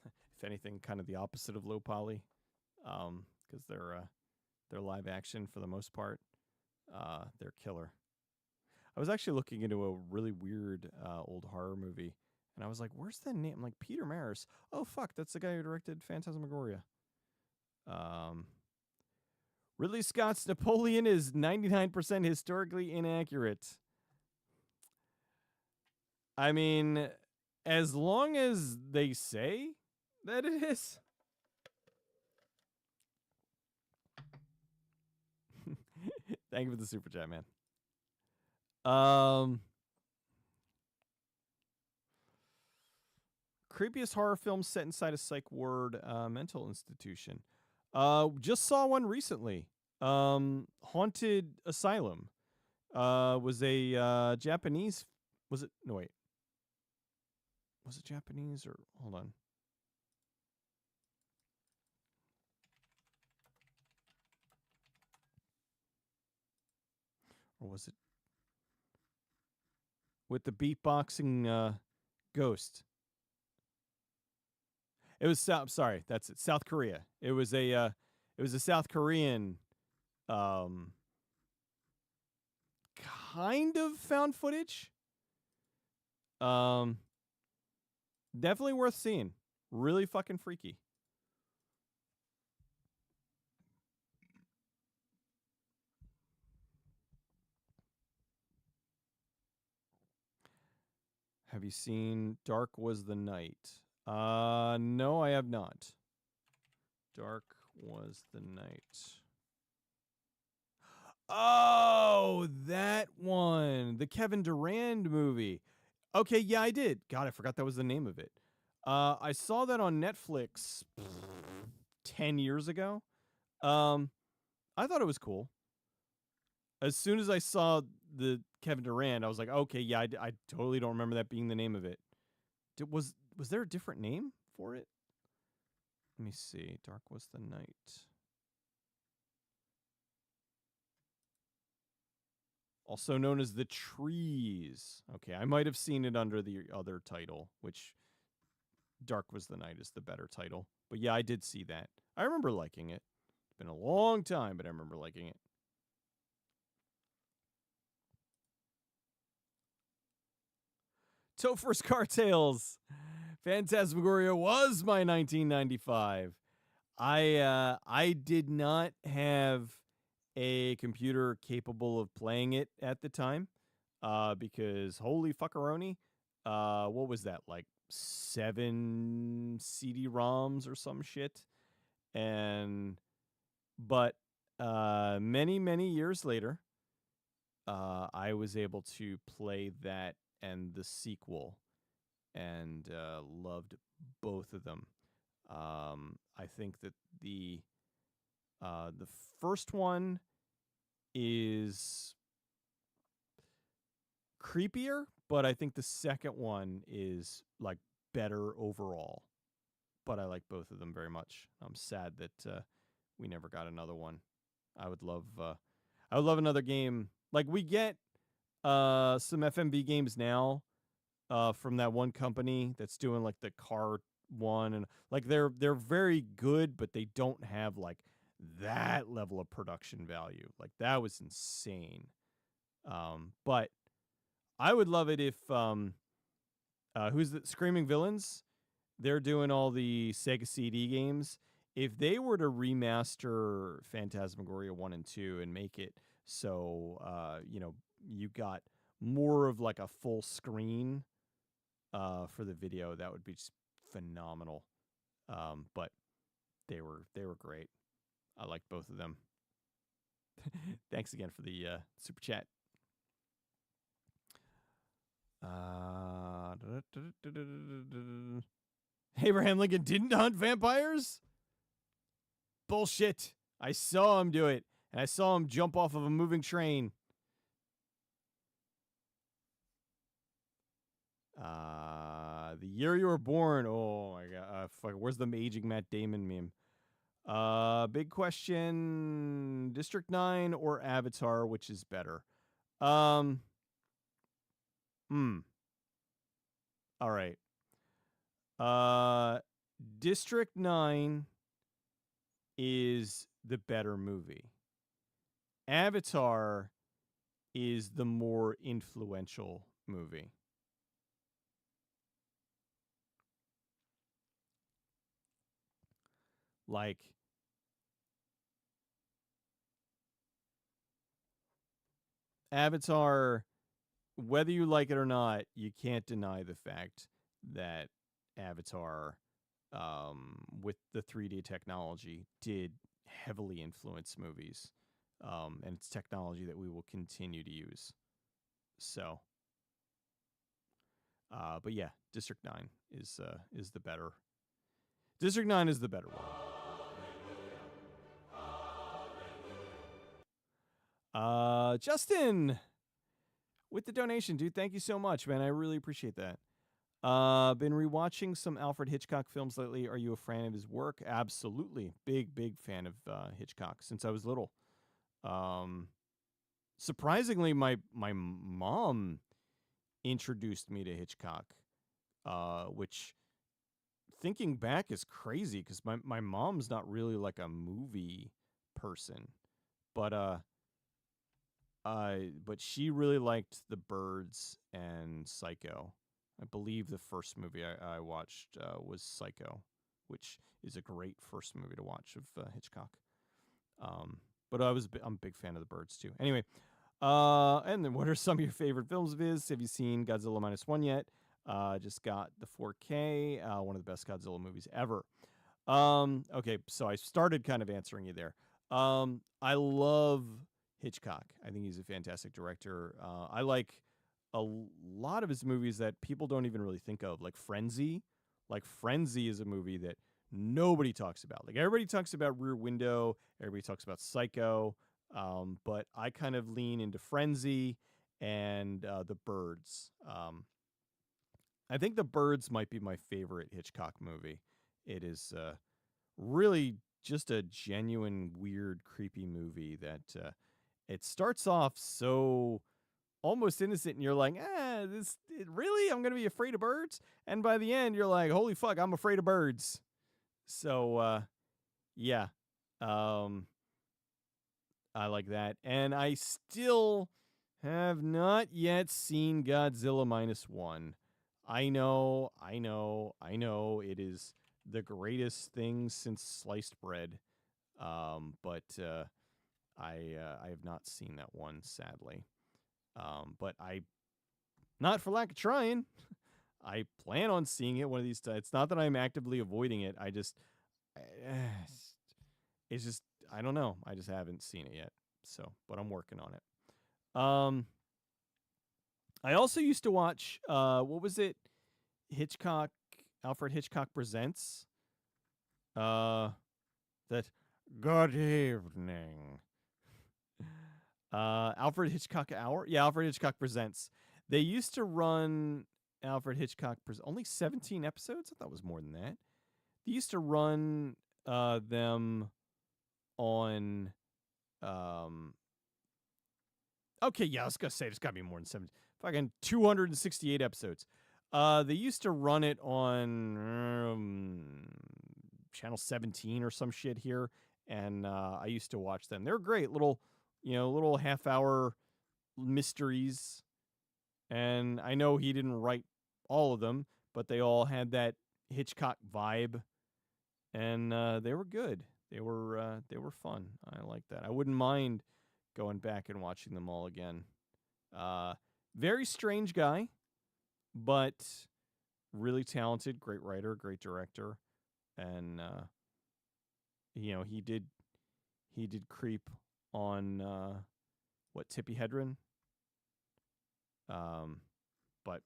If anything, kind of the opposite of low poly, because they're live action for the most part. They're killer. I was actually looking into a really weird old horror movie, and I was like, "Where's the name?" I'm like, Peter Maris. Oh fuck, that's the guy who directed Phantasmagoria. Ridley Scott's Napoleon is 99% historically inaccurate. I mean, as long as they say that it is. Thank you for the super chat, man. Creepiest horror film set inside a psych ward mental institution. Just saw one recently. Haunted Asylum. Was a Japanese. Was it? No, wait. Was it Japanese or hold on? Or was it with the beatboxing ghost? It was South. Sorry, that's it. South Korea. It was a South Korean um, kind of found footage. Um, Definitely worth seeing. Really fucking freaky. Have you seen Dark Was the Night? No, I have not. Dark Was the Night. Oh, that one. The Kevin Durand movie. Okay, yeah, I did. God, I forgot that was the name of it. I saw that on Netflix 10 years ago. I thought it was cool. As soon as I saw the Kevin Durand, I was like, okay, yeah, I totally don't remember that being the name of it. Was there a different name for it? Let me see. Dark Was the Night. Also known as The Trees. Okay, I might have seen it under the other title, which Dark Was the Night is the better title. But yeah, I did see that. I remember liking it. It's been a long time, but I remember liking it. Topher's Cartels. Phantasmagoria was my 1995. I did not have a computer capable of playing it at the time, because holy fuckeroni, what was that, like 7 CD-ROMs or some shit? But many years later, I was able to play that and the sequel, and loved both of them. I think that the first one is creepier, but I think the second one is like better overall. But I like both of them very much. I'm sad that we never got another one. I would love another game. Like we get some FMV games now from that one company that's doing like the car one, and like they're very good, but they don't have like that level of production value. Like that was insane. But I would love it if who's the Screaming Villains? They're doing all the Sega CD games. If they were to remaster Phantasmagoria 1 and 2 and make it so you got more of like a full screen for the video, that would be just phenomenal. But they were great. I liked both of them. Thanks again for the super chat. Abraham Lincoln didn't hunt vampires? Bullshit. I saw him do it, and I saw him jump off of a moving train. The year you were born. Oh my god. Fuck. Where's the aging Matt Damon meme? Big question. District 9 or Avatar, which is better? All right. District 9 is the better movie. Avatar is the more influential movie. Like, Avatar, whether you like it or not, you can't deny the fact that Avatar, with the 3D technology, did heavily influence movies. And it's technology that we will continue to use. So, But yeah, District 9 is the better. District 9 is the better one. Justin, with the donation, dude, thank you so much, man. I really appreciate that. Been rewatching some Alfred Hitchcock films lately. Are you a fan of his work? Absolutely. Big fan of Hitchcock since I was little. Um, Surprisingly, my mom introduced me to Hitchcock, which thinking back is crazy because my mom's not really like a movie person, but but she really liked The Birds and Psycho. I believe the first movie I watched was Psycho, which is a great first movie to watch of Hitchcock. Um, but I'm a big fan of The Birds too. Anyway, and then what are some of your favorite films of his? Have you seen Godzilla Minus One yet? Just got the 4K, one of the best Godzilla movies ever. Okay, so I started kind of answering you there. I love Hitchcock. I think he's a fantastic director. I like a lot of his movies that people don't even really think of, like Frenzy. Like Frenzy is a movie that nobody talks about. Like everybody talks about Rear Window, everybody talks about Psycho, but I kind of lean into Frenzy and The Birds. I think The Birds might be my favorite Hitchcock movie. It is really just a genuine, weird, creepy movie that it starts off so almost innocent, and you're like, really? I'm gonna be afraid of birds? And by the end, you're like, holy fuck, I'm afraid of birds. So yeah, um, I like that, and I still have not yet seen Godzilla Minus One. I know. It is the greatest thing since sliced bread. But I have not seen that one, sadly. But I, not for lack of trying, I plan on seeing it one of these times. It's not that I'm actively avoiding it. It's just, I don't know. I just haven't seen it yet. So, but I'm working on it. I also used to watch, what was it? Alfred Hitchcock Presents. That good evening. Alfred Hitchcock Hour? Yeah, Alfred Hitchcock Presents. They used to run Alfred Hitchcock only 17 episodes? I thought it was more than that. They used to run them on okay, yeah, I was gonna say it's gotta be more than 70. Fucking 268 episodes. They used to run it on channel 17 or some shit here, and I used to watch them. They're great little half-hour mysteries. And I know he didn't write all of them, but they all had that Hitchcock vibe, and they were good. They were fun. I like that. I wouldn't mind going back and watching them all again. Very strange guy, but really talented, great writer, great director, and he did creep on what, Tippi Hedren. But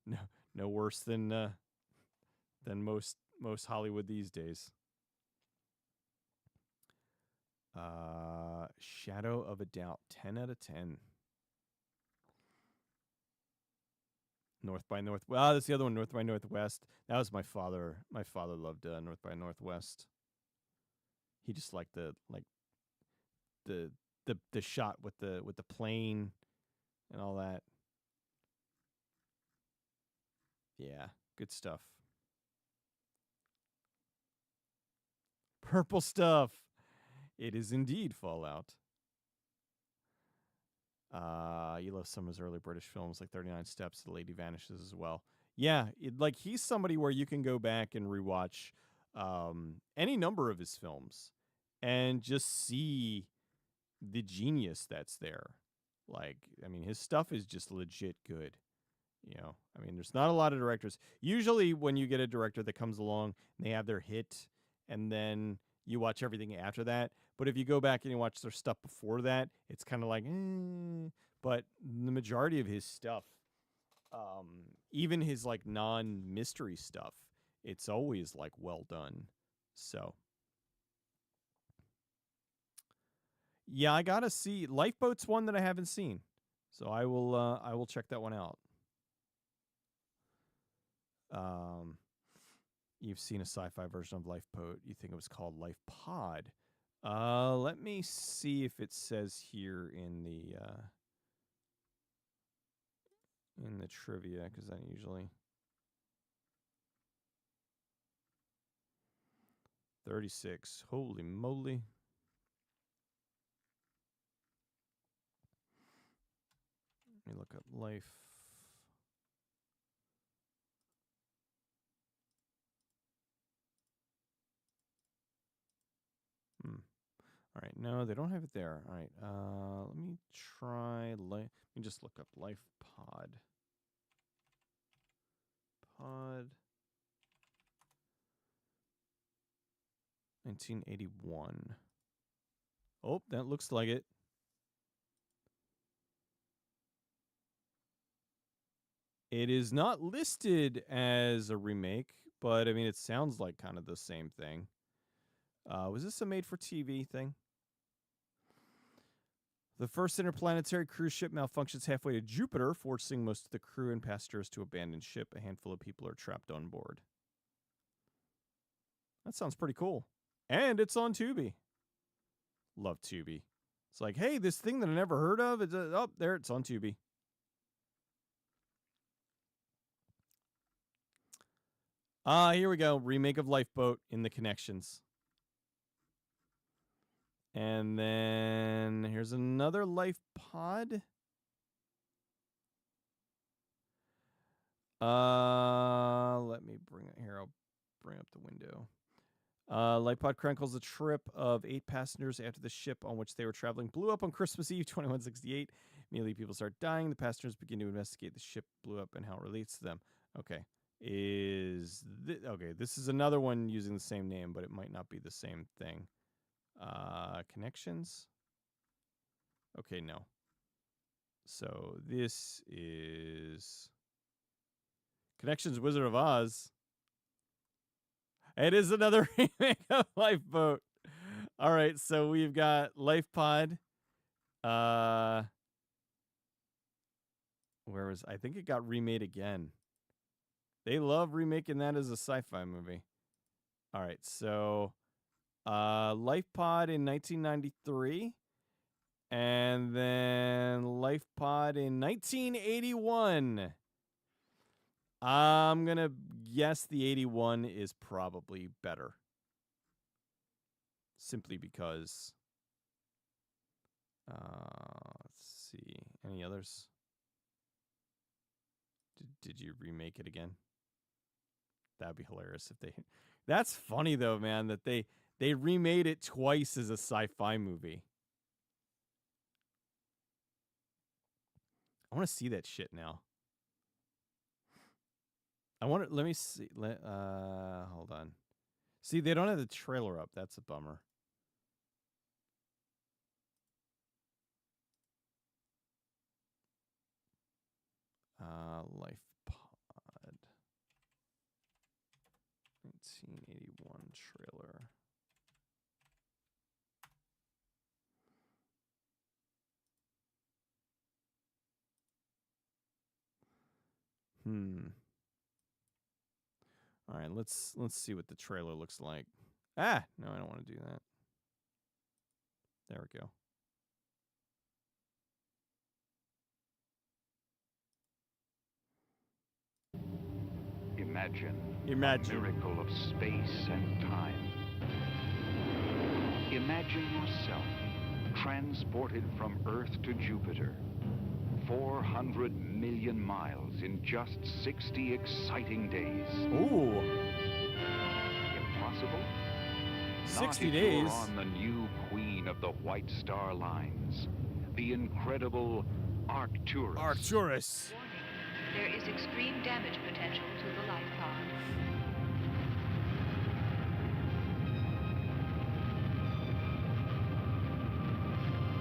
no no worse than most Hollywood these days. Shadow of a Doubt, 10 out of 10. North by North. Well, that's the other one, North by Northwest. That was my father. My father loved North by Northwest. He just liked the the shot with the plane and all that. Yeah, good stuff. Purple stuff. It is indeed Fallout. You love some of his early British films like 39 Steps, The Lady Vanishes as well. Yeah, he's somebody where you can go back and rewatch any number of his films and just see the genius that's there. Like, I mean, his stuff is just legit good. I mean, there's not a lot of directors. Usually, when you get a director that comes along and they have their hit, and then you watch everything after that. But if you go back and you watch their stuff before that, it's kind of like, But the majority of his stuff Even his like non-mystery stuff, it's always like well done. So yeah, I gotta see Lifeboat's one that I haven't seen, so I will check that one out. You've seen a sci-fi version of Lifeboat. You think it was called Life Pod. Let me see if it says here in the trivia, because I usually 36. Holy moly. Let me look up Life. All right, no, they don't have it there. All right, let me try. Let me just look up Life Pod. Pod. 1981. Oh, that looks like it. It is not listed as a remake, but I mean, it sounds like kind of the same thing. Was this a made-for-TV thing? The first interplanetary cruise ship malfunctions halfway to Jupiter, forcing most of the crew and passengers to abandon ship. A handful of people are trapped on board. That sounds pretty cool. And it's on Tubi. Love Tubi. It's like, hey, this thing that I never heard of, it's oh, there, it's on Tubi. Here we go. Remake of Lifeboat in the connections. And then here's another Life Pod. Let me bring it here. I'll bring up the window. Life Pod chronicles a trip of 8 passengers after the ship on which they were traveling blew up on Christmas Eve, 2168. Immediately, people start dying. The passengers begin to investigate the ship blew up and how it relates to them. Okay. Okay, this is another one using the same name, but it might not be the same thing. Connections? Okay, no. So this is Connections Wizard of Oz. It is another remake of Lifeboat. All right, so we've got Life Pod. Where was I think it got remade again. They love remaking that as a sci-fi movie. All right, so Life Pod in 1993. And then Life Pod in 1981. I'm going to guess the 81 is probably better. Simply because... let's see. Any others? Did you remake it again? That'd be hilarious if they... That's funny, though, man, that they remade it twice as a sci-fi movie. I want to see that shit now. Let me see. Hold on. See, they don't have the trailer up. That's a bummer. Life Pod 1981 trailer. All right, let's see what the trailer looks like. No, I don't want to do that. There we go. Imagine a miracle of space and time. Imagine yourself transported from Earth to Jupiter. 400 million miles in just 60 exciting days. Ooh. Impossible? 60 Not if days? you're on the new queen of the White Star Lines, the incredible Arcturus. Arcturus. There is extreme damage potential to the life pod.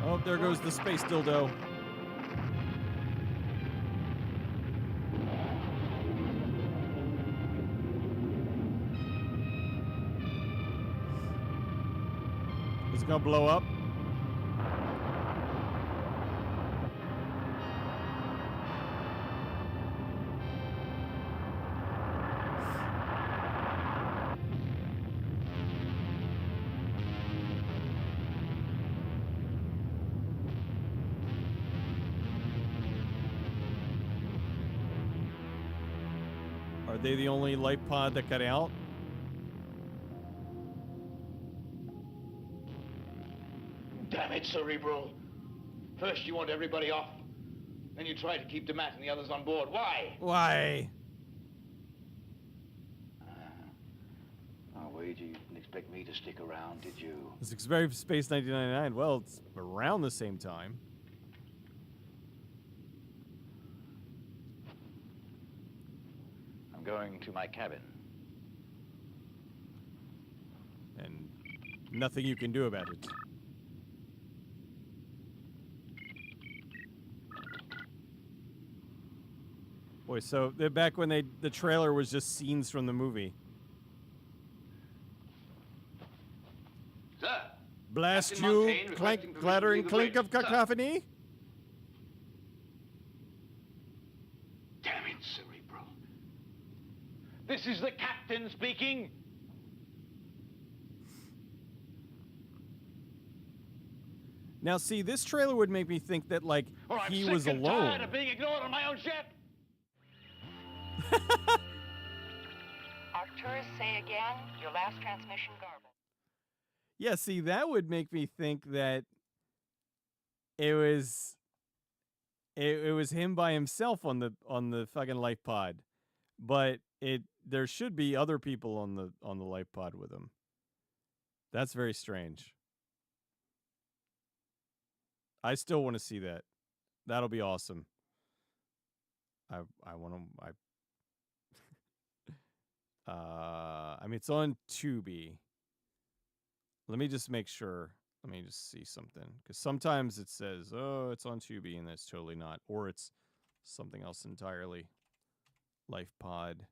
Oh, there goes the space dildo. Is it gonna blow up? Are they the only life pod that got out? Damn it, Cerebral. First you want everybody off, then you try to keep DeMatt and the others on board. Why? Why? I'll wager you didn't expect me to stick around, did you? This is very Space 1999. Well, it's around the same time. I'm going to my cabin. And nothing you can do about it. Boy, so back when the trailer was just scenes from the movie. Sir! Blast Captain you, Montaigne clank, requesting permission clattering to leave the clink bridge. of cacophony? Damn it, Cerebral. This is the captain speaking. Now, see, this trailer would make me think that, like, Or I'm he sick was and alone. tired of being ignored on my own ship. Arcturus, say again, your last transmission garbled. Yeah, see, that would make me think that it was him by himself on the fucking life pod, but there should be other people on the life pod with him. That's very strange. I still want to see that. That'll be awesome. I want to. I mean, it's on Tubi. Let me just make sure. Let me just see something. Because sometimes it says, oh, it's on Tubi, and it's totally not. Or it's something else entirely. Life Pod.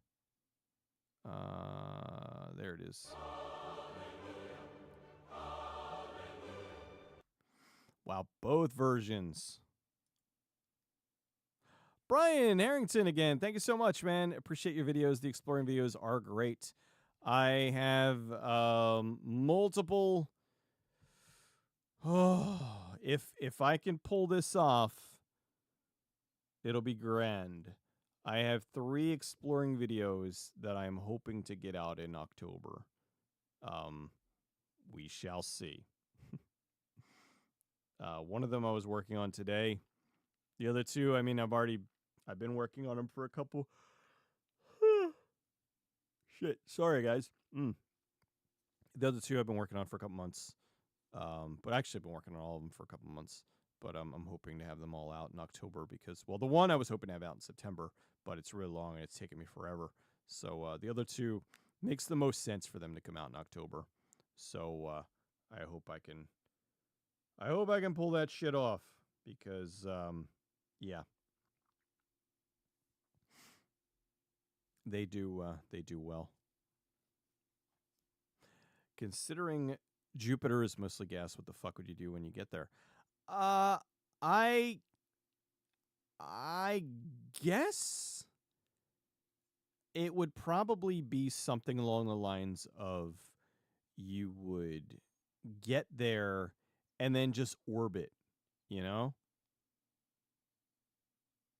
There it is. Wow, both versions. Brian Harrington again. Thank you so much, man. Appreciate your videos. The exploring videos are great. I have multiple. Oh, if I can pull this off, it'll be grand. I have 3 exploring videos that I'm hoping to get out in October. We shall see. One of them I was working on today. The other 2, I mean, I've been working on them for a couple. Shit, sorry guys. The other 2 I've been working on for a couple months. But actually I've been working on all of them for a couple months. But I'm hoping to have them all out in October because, well, the one I was hoping to have out in September, but it's really long and it's taken me forever. So the other 2 makes the most sense for them to come out in October. So I hope I can pull that shit off because yeah. They do well. Considering Jupiter is mostly gas, what the fuck would you do when you get there? I guess it would probably be something along the lines of you would get there and then just orbit, you know?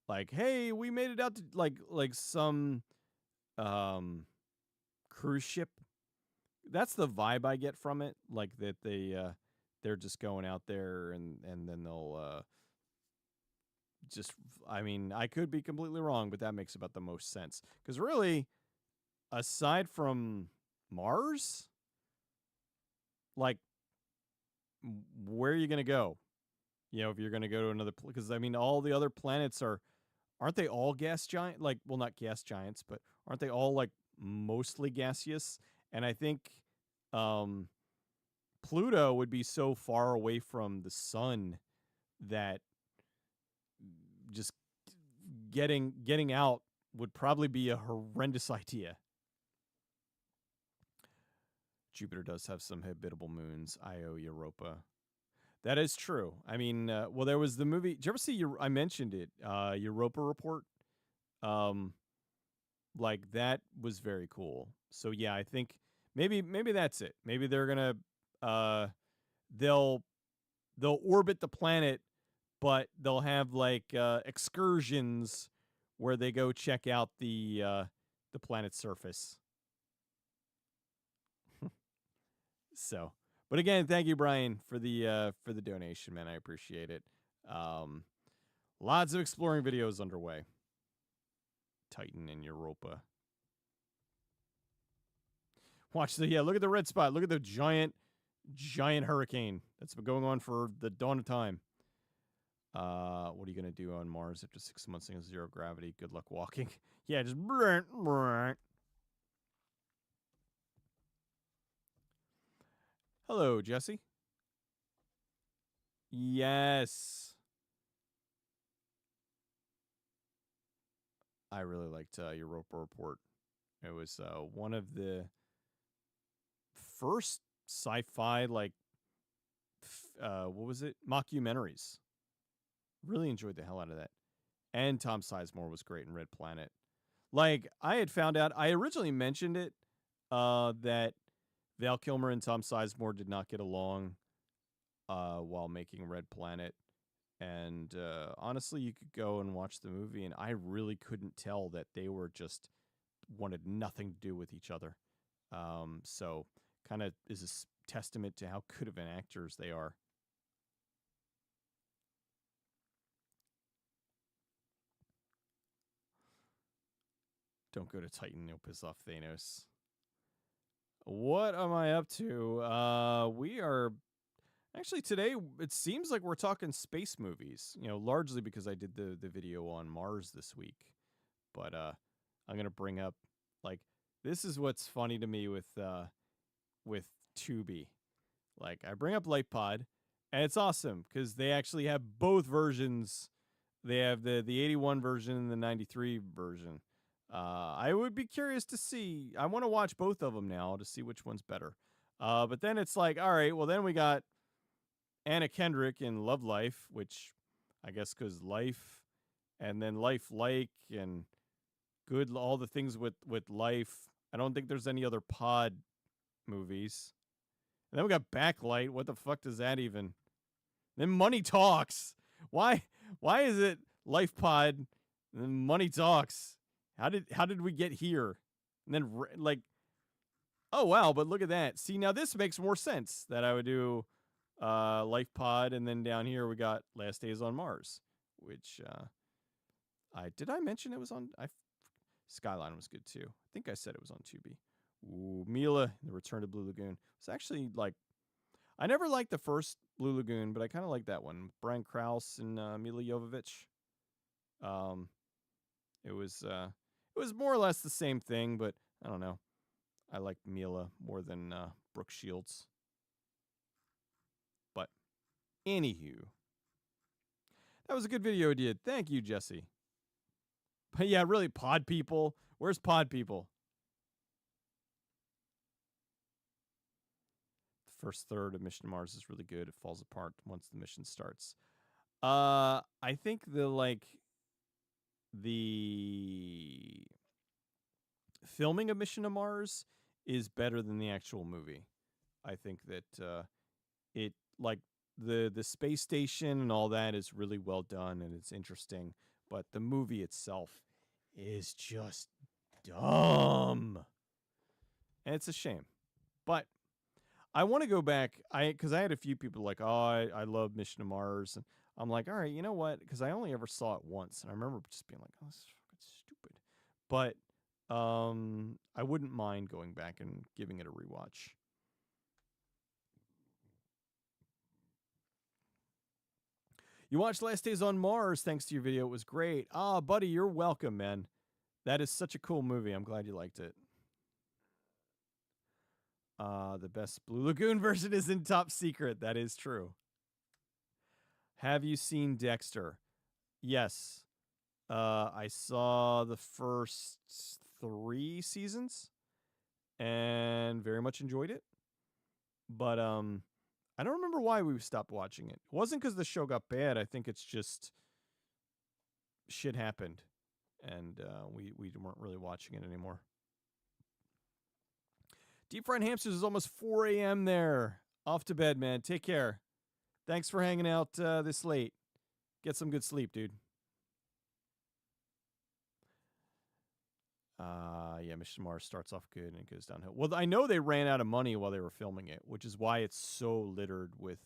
Like, hey, we made it out to like some cruise ship. That's the vibe I get from it, like that they're just going out there and then they'll just, I mean, I could be completely wrong, but that makes about the most sense. Cuz really, aside from Mars, like, where are you going to go? You know, if you're going to go to another, because I mean, all the other planets aren't they all gas giant? Like, well, not gas giants, but aren't they all like mostly gaseous? And I think Pluto would be so far away from the sun that just getting out would probably be a horrendous idea. Jupiter does have some habitable moons. Io, Europa. That is true. I mean, well, there was the movie. Did you ever see? I mentioned it. Europa Report. Um, like that was very cool. So yeah, I think maybe that's it. Maybe they're gonna they'll orbit the planet, but they'll have like excursions where they go check out the planet's surface. So, but again, thank you, Brian, for the donation, man. I appreciate it. Lots of exploring videos underway. Titan and Europa. Watch look at the red spot. Look at the giant hurricane that's been going on for the dawn of time. What are you gonna do on Mars after 6 months in zero gravity? Good luck walking. Yeah, just Hello, Jesse. Yes. I really liked Europa Report. It was one of the first sci-fi, like, what was it? Mockumentaries. Really enjoyed the hell out of that. And Tom Sizemore was great in Red Planet. Like, I had found out, I originally mentioned it, that Val Kilmer and Tom Sizemore did not get along while making Red Planet. And honestly, you could go and watch the movie, and I really couldn't tell that they were just wanted nothing to do with each other. So kind of is a testament to how good of an actors they are. Don't go to Titan, you'll piss off Thanos. What am I up to? We are actually today. It seems like we're talking space movies. You know, largely because I did the video on Mars this week. But I'm gonna bring up like this is what's funny to me with Tubi. Like I bring up LightPod, and it's awesome because they actually have both versions. They have the 81 version and the 93 version. I would be curious to see. I want to watch both of them now to see which one's better. But then it's like, all right, well then we got Anna Kendrick in Love Life, which I guess because life, and then Life Like and good, all the things with life. I don't think there's any other pod movies. And then we got Backlight. What the fuck does that even? Then Money Talks. Why is it Life Pod and then Money Talks? How did we get here? And then like, oh wow, but look at that. See, now this makes more sense that I would do Life Pod, and then down here we got Last Days on Mars, which I mention it was on Skyline was good too. I think I said it was on Tubi. Ooh, Mila, The Return to Blue Lagoon. It's actually like I never liked the first Blue Lagoon, but I kind of like that one. Brian Krause and Mila Jovovich. It was more or less the same thing, but I don't know. I like Mila more than Brooke Shields. But anywho, that was a good video you did. Thank you, Jesse. But yeah, really, Pod People. Where's Pod People? The first third of Mission to Mars is really good. It falls apart once the mission starts. I think the filming of Mission to Mars is better than the actual movie. I think that it like the space station and all that is really well done and it's interesting, but the movie itself is just dumb. And it's a shame. But I want to go back because I had a few people like, oh, I love Mission to Mars, and I'm like, all right, you know what? Because I only ever saw it once, and I remember just being like, oh, this is fucking stupid. But I wouldn't mind going back and giving it a rewatch. You watched Last Days on Mars thanks to your video. It was great. Ah, buddy, you're welcome, man. That is such a cool movie. I'm glad you liked it. The best Blue Lagoon version is in Top Secret. That is true. Have you seen Dexter? Yes. I saw the first 3 seasons and very much enjoyed it. But I don't remember why we stopped watching it. It wasn't because the show got bad. I think it's just shit happened, and we weren't really watching it anymore. Deep Fried Hamsters is almost 4 a.m. there. Off to bed, man. Take care. Thanks for hanging out this late. Get some good sleep, dude. Yeah, Mission Mars starts off good and it goes downhill. Well, I know they ran out of money while they were filming it, which is why it's so littered with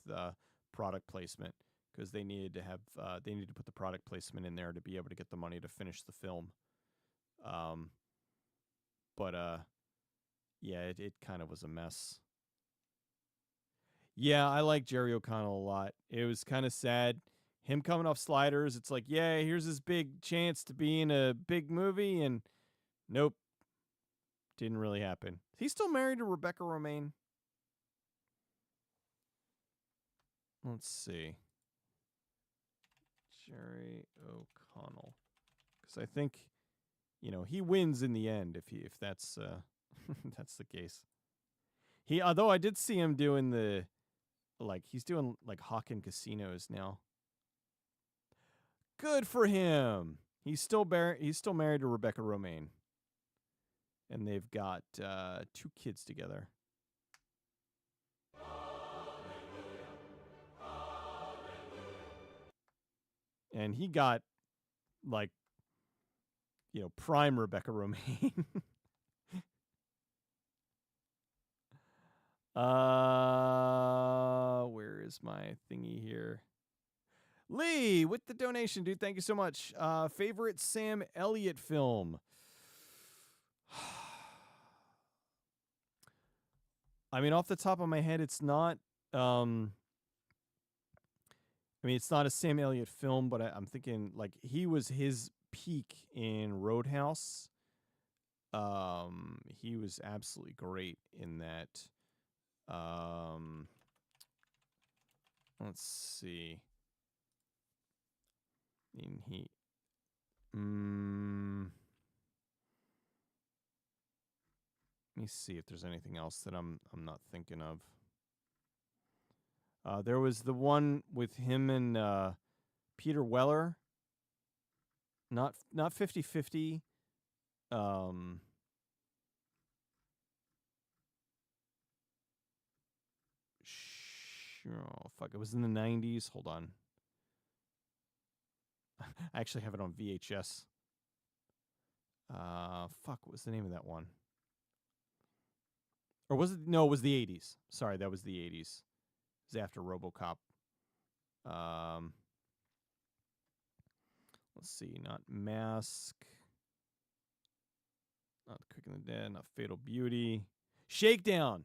product placement, because they needed to have they needed to put the product placement in there to be able to get the money to finish the film. But yeah, it kind of was a mess. Yeah, I like Jerry O'Connell a lot. It was kind of sad. Him coming off Sliders, it's like, yeah, here's his big chance to be in a big movie, and nope. Didn't really happen. He's still married to Rebecca Romaine. Let's see. Jerry O'Connell. Because I think, he wins in the end if that's that's the case. Although I did see him doing he's doing Hawken Casinos now. Good for him. He's still married to Rebecca Romaine. And they've got 2 kids together. And he got, prime Rebecca Romaine. Where is my thingy here? Lee, with the donation, dude. Thank you so much. Favorite Sam Elliott film? I mean, off the top of my head, it's not. It's not a Sam Elliott film, but I'm thinking he was his peak in Roadhouse. He was absolutely great in that. Let's see. Let me see if there's anything else that I'm not thinking of. There was the one with him and Peter Weller. Not 50-50. Oh, fuck. It was in the 90s. Hold on. I actually have it on VHS. Fuck, what was the name of that one? Or was it? No, it was the 80s. Sorry, that was the 80s. It was after RoboCop. Let's see. Not Mask. Not Quick and the Dead. Not Fatal Beauty. Shakedown.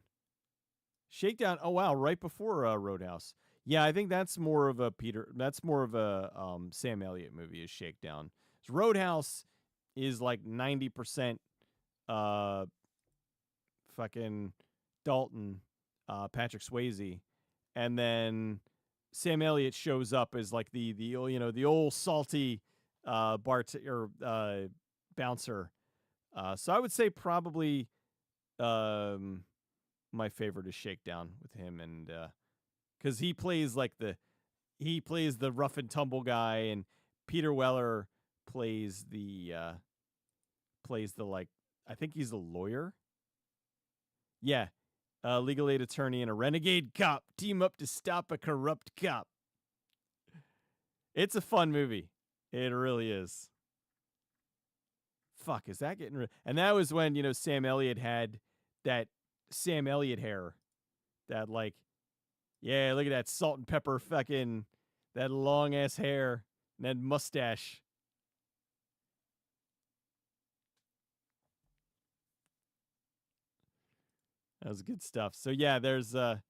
Shakedown. Oh, wow. Right before Roadhouse. Yeah, I think that's more of a Sam Elliott movie is Shakedown. Roadhouse is 90% fucking Dalton, Patrick Swayze, and then Sam Elliott shows up as the old salty bouncer. So I would say probably my favorite is Shakedown with him, and because he plays the rough and tumble guy, and Peter Weller plays the I think he's a lawyer. Yeah. A legal aid attorney and a renegade cop team up to stop a corrupt cop. It's a fun movie. It really is. Fuck, is that getting... And that was when, Sam Elliott had that Sam Elliott hair. That, yeah, look at that salt and pepper fucking... That long-ass hair. And that mustache. That was good stuff. So yeah, there's him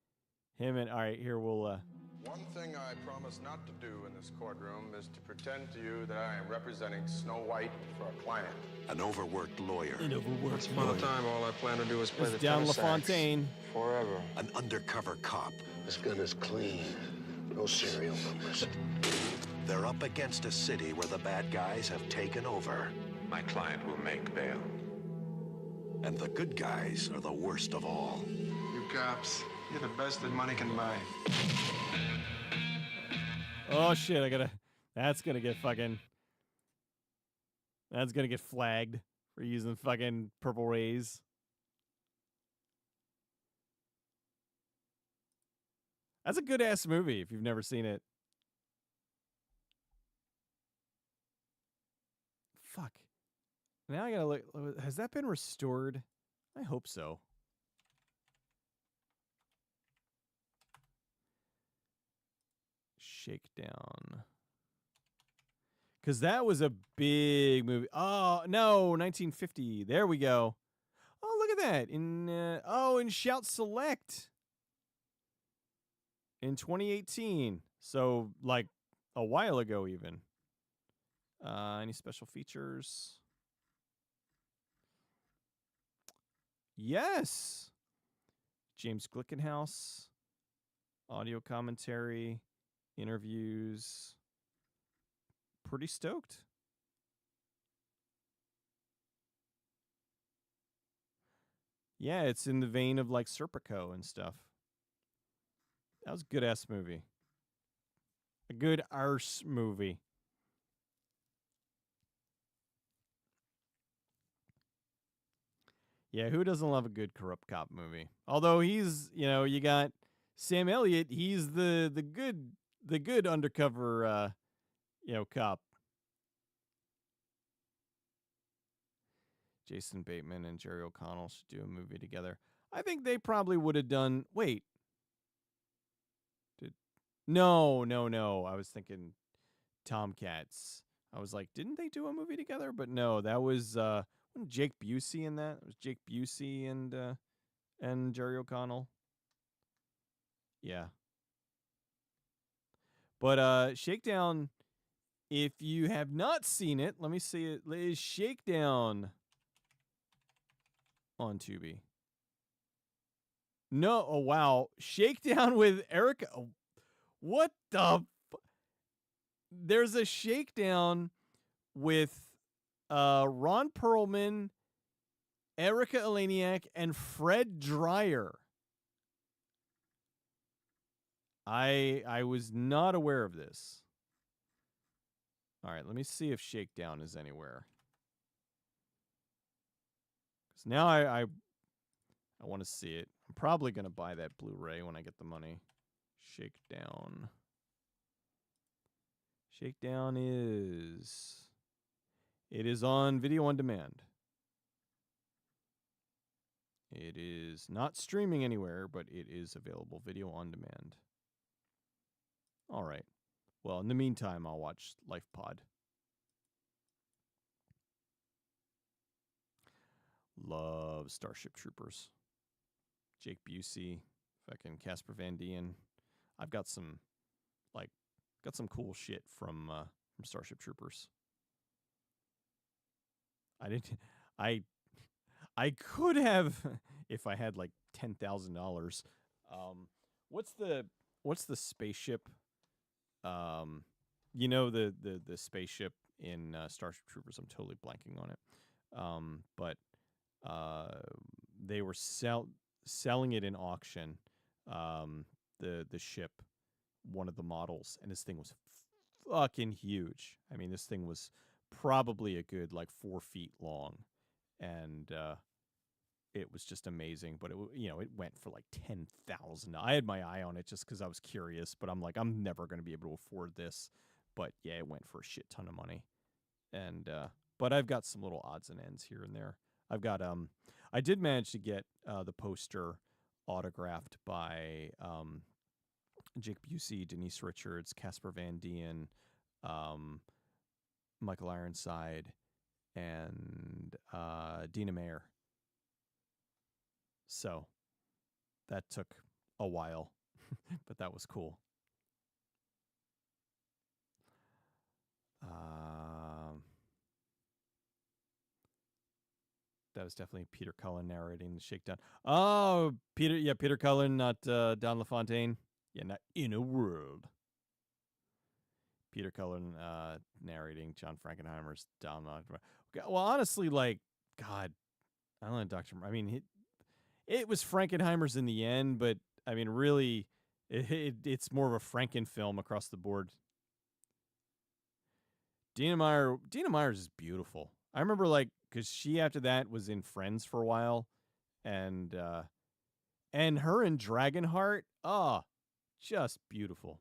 and all right, here we'll One thing I promise not to do in this courtroom is to pretend to you that I am representing Snow White for a client. An overworked lawyer. Once upon a time, all I plan to do is play the down tenor sax LaFontaine. forever. An undercover cop. This gun is clean. No serial numbers. They're up against a city where the bad guys have taken over. My client will make bail. And the good guys are the worst of all. You cops, You're the best that money can buy. Oh shit! That's gonna get flagged for using fucking purple rays. That's a good ass movie if you've never seen it. Fuck. Now I gotta look. Has that been restored? I hope so. Shakedown. Because that was a big movie. Oh, no, 1950. There we go. Oh, look at that. In Shout Select in 2018. So, like, a while ago, even. Any special features? Yes. James Glickenhaus. Audio commentary. Interviews. Pretty stoked. Yeah, it's in the vein of like Serpico and stuff. That was a good ass movie. A good arse movie. Yeah, who doesn't love a good corrupt cop movie? Although he's, you got Sam Elliott, he's the good undercover cop. Jason Bateman and Jerry O'Connell should do a movie together. I think they probably would have done. Wait. No. I was thinking Tomcats. I was like, didn't they do a movie together? But no, that was wasn't Jake Busey in that? It was Jake Busey and Jerry O'Connell. Yeah. But Shakedown, if you have not seen it, let me see it. Is Shakedown on Tubi? No. Oh wow, Shakedown with Erica. Oh, what the? There's a Shakedown with Ron Perlman, Erica Eleniak, and Fred Dreyer. I was not aware of this. All right, let me see if Shakedown is anywhere. Because now I want to see it. I'm probably going to buy that Blu-ray when I get the money. Shakedown. Shakedown is... It is on video on demand. It is not streaming anywhere, but it is available video on demand. All right. Well, in the meantime, I'll watch Life Pod. Love Starship Troopers. Jake Busey, fucking Casper Van Dien. I've got some cool shit from Starship Troopers. I could have if I had like $10,000. What's the spaceship? The spaceship in Starship Troopers. I'm totally blanking on it. But they were selling it in auction. The ship, one of the models, and this thing was fucking huge. I mean, this thing was probably a good like 4 feet long, and it was just amazing. But it went for like $10,000. I had my eye on it just because I was curious, but I'm like, I'm never going to be able to afford this. But yeah, it went for a shit ton of money, and but I've got some little odds and ends here and there. I've got I did manage to get the poster autographed by Jake Busey, Denise Richards, Casper Van Dien, Michael Ironside, and Dina Meyer. So that took a while, but that was cool. That was definitely Peter Cullen narrating the Shakedown. Oh, Peter Cullen, not Don LaFontaine. Yeah, not In a World. Peter Cullen narrating John Frankenheimer's Don. Well, honestly, like, God, I don't know, Dr. I mean, it was Frankenheimer's in the end, but I mean, really, it's more of a Franken film across the board. Dina Meyer's is beautiful. I remember, like, because she after that was in Friends for a while, and her in Dragonheart, just beautiful.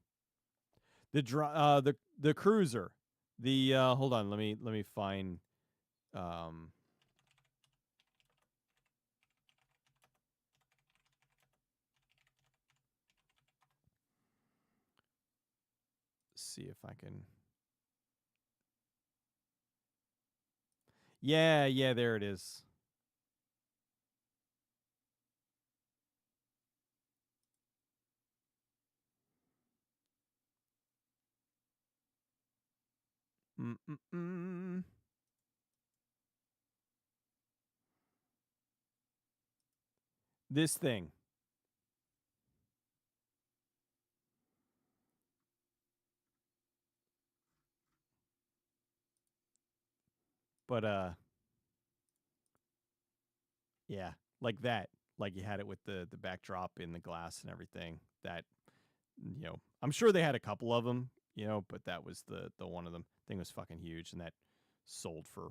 The cruiser, hold on, let me find see if I can. Yeah, there it is. Mm-mm-mm. This thing. But yeah, like that. Like you had it with the backdrop in the glass and everything. That, I'm sure they had a couple of them, but that was the one of them. Thing was fucking huge, and that sold for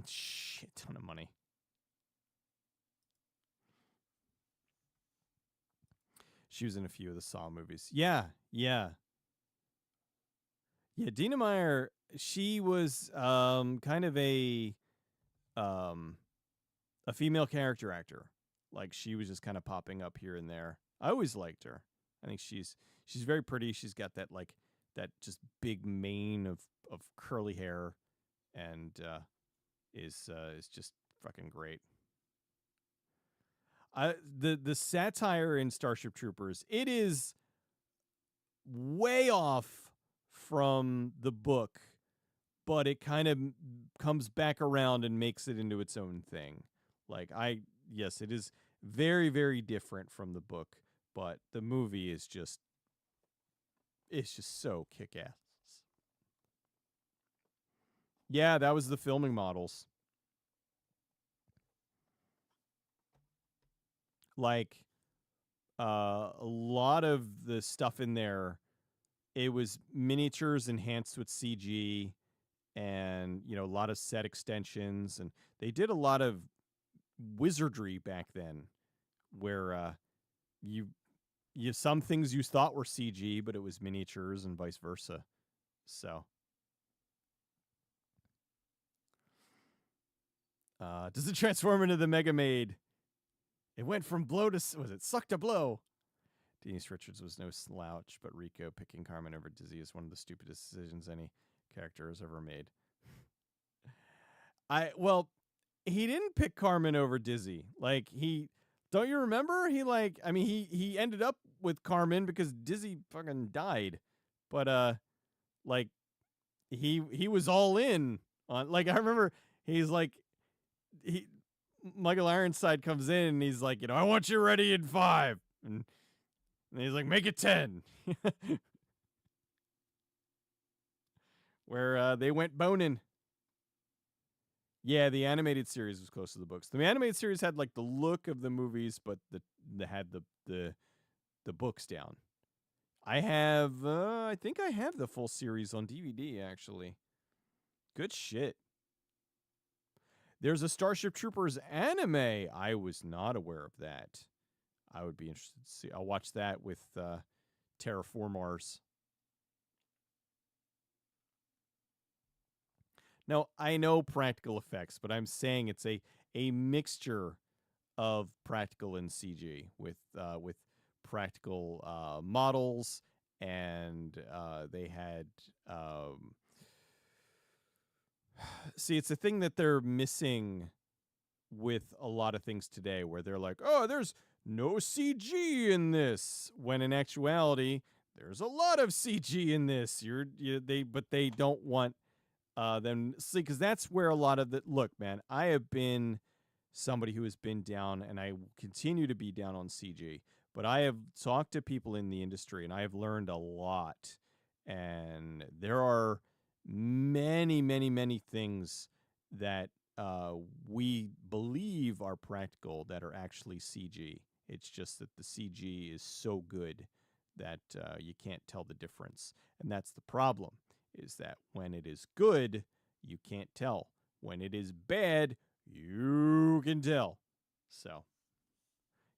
shit ton of money. She was in a few of the Saw movies. Yeah. Dina Meyer, she was kind of a female character actor. Like she was just kind of popping up here and there. I always liked her. I think she's very pretty. She's got that that just big mane of curly hair, and is just fucking great. The satire in Starship Troopers, it is way off from the book, but it kind of comes back around and makes it into its own thing. Like yes, it is very, very different from the book, but the movie is just, it's just so kick-ass. Yeah, that was the filming models. Like a lot of the stuff in there, it was miniatures enhanced with CG, and a lot of set extensions, and they did a lot of wizardry back then, where you some things you thought were CG, but it was miniatures, and vice versa. So, does it transform into the Mega Maid? It went from blow to, was it suck to blow? Denise Richards was no slouch, but Rico picking Carmen over Dizzy is one of the stupidest decisions any character has ever made. He didn't pick Carmen over Dizzy. Like, don't you remember? He ended up with Carmen because Dizzy fucking died. But like he was all in on, like, I remember he's like, Michael Ironside comes in and he's like, I want you ready in 5. And he's like, make it 10. Where they went boning. Yeah, the animated series was close to the books. The animated series had like the look of the movies, but they had the books down. I think I have the full series on DVD, actually. Good shit. There's a Starship Troopers anime. I was not aware of that. I would be interested to see. I'll watch that with Terraformars. Now, I know practical effects, but I'm saying it's a mixture of practical and CG with practical models, and they had see, it's a thing that they're missing with a lot of things today, where they're like, oh, there's no CG in this, when in actuality there's a lot of CG in this. But they don't want them, see, because that's where a lot of the, look, man, I have been somebody who has been down, and I continue to be down on CG, but I have talked to people in the industry, and I have learned a lot, and there are many, many, many things that we believe are practical that are actually CG, It's just that the CG is so good that you can't tell the difference. And that's the problem, is that when it is good, you can't tell. When it is bad, you can tell. So,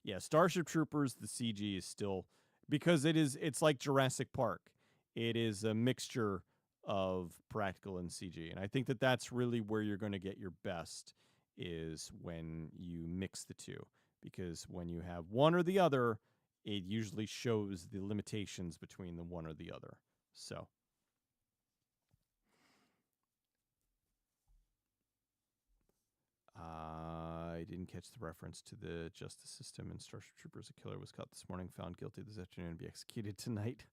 yeah, Starship Troopers, the CG is still, because it's like Jurassic Park. It is a mixture of practical and CG. And I think that that's really where you're going to get your best, is when you mix the two. Because when you have one or the other, it usually shows the limitations between the one or the other. So. I didn't catch the reference to the justice system in Starship Troopers. A killer was caught this morning, found guilty this afternoon, and be executed tonight.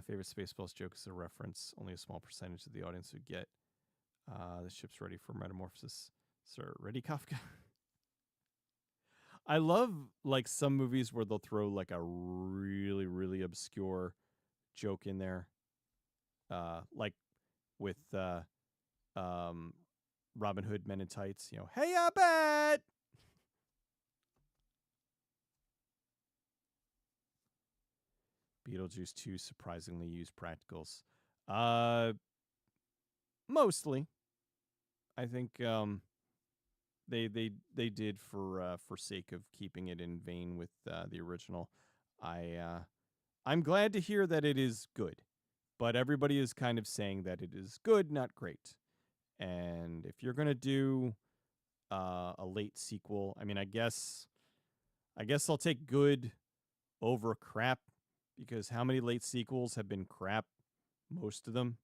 Favorite Spaceballs joke is a reference. Only a small percentage of the audience would get. The ship's ready for metamorphosis. Sir, ready, Kafka? I love, like, some movies where they'll throw, like, a really, really obscure joke in there. Like with Robin Hood Men in Tights, you know, hey, I bet. Beetlejuice 2 surprisingly used practicals. Mostly. I think they did for sake of keeping it in vein with the original. I'm glad to hear that it is good, but everybody is kind of saying that it is good, not great. And if you're gonna do a late sequel, I mean, I guess I'll take good over crap, because how many late sequels have been crap? Most of them.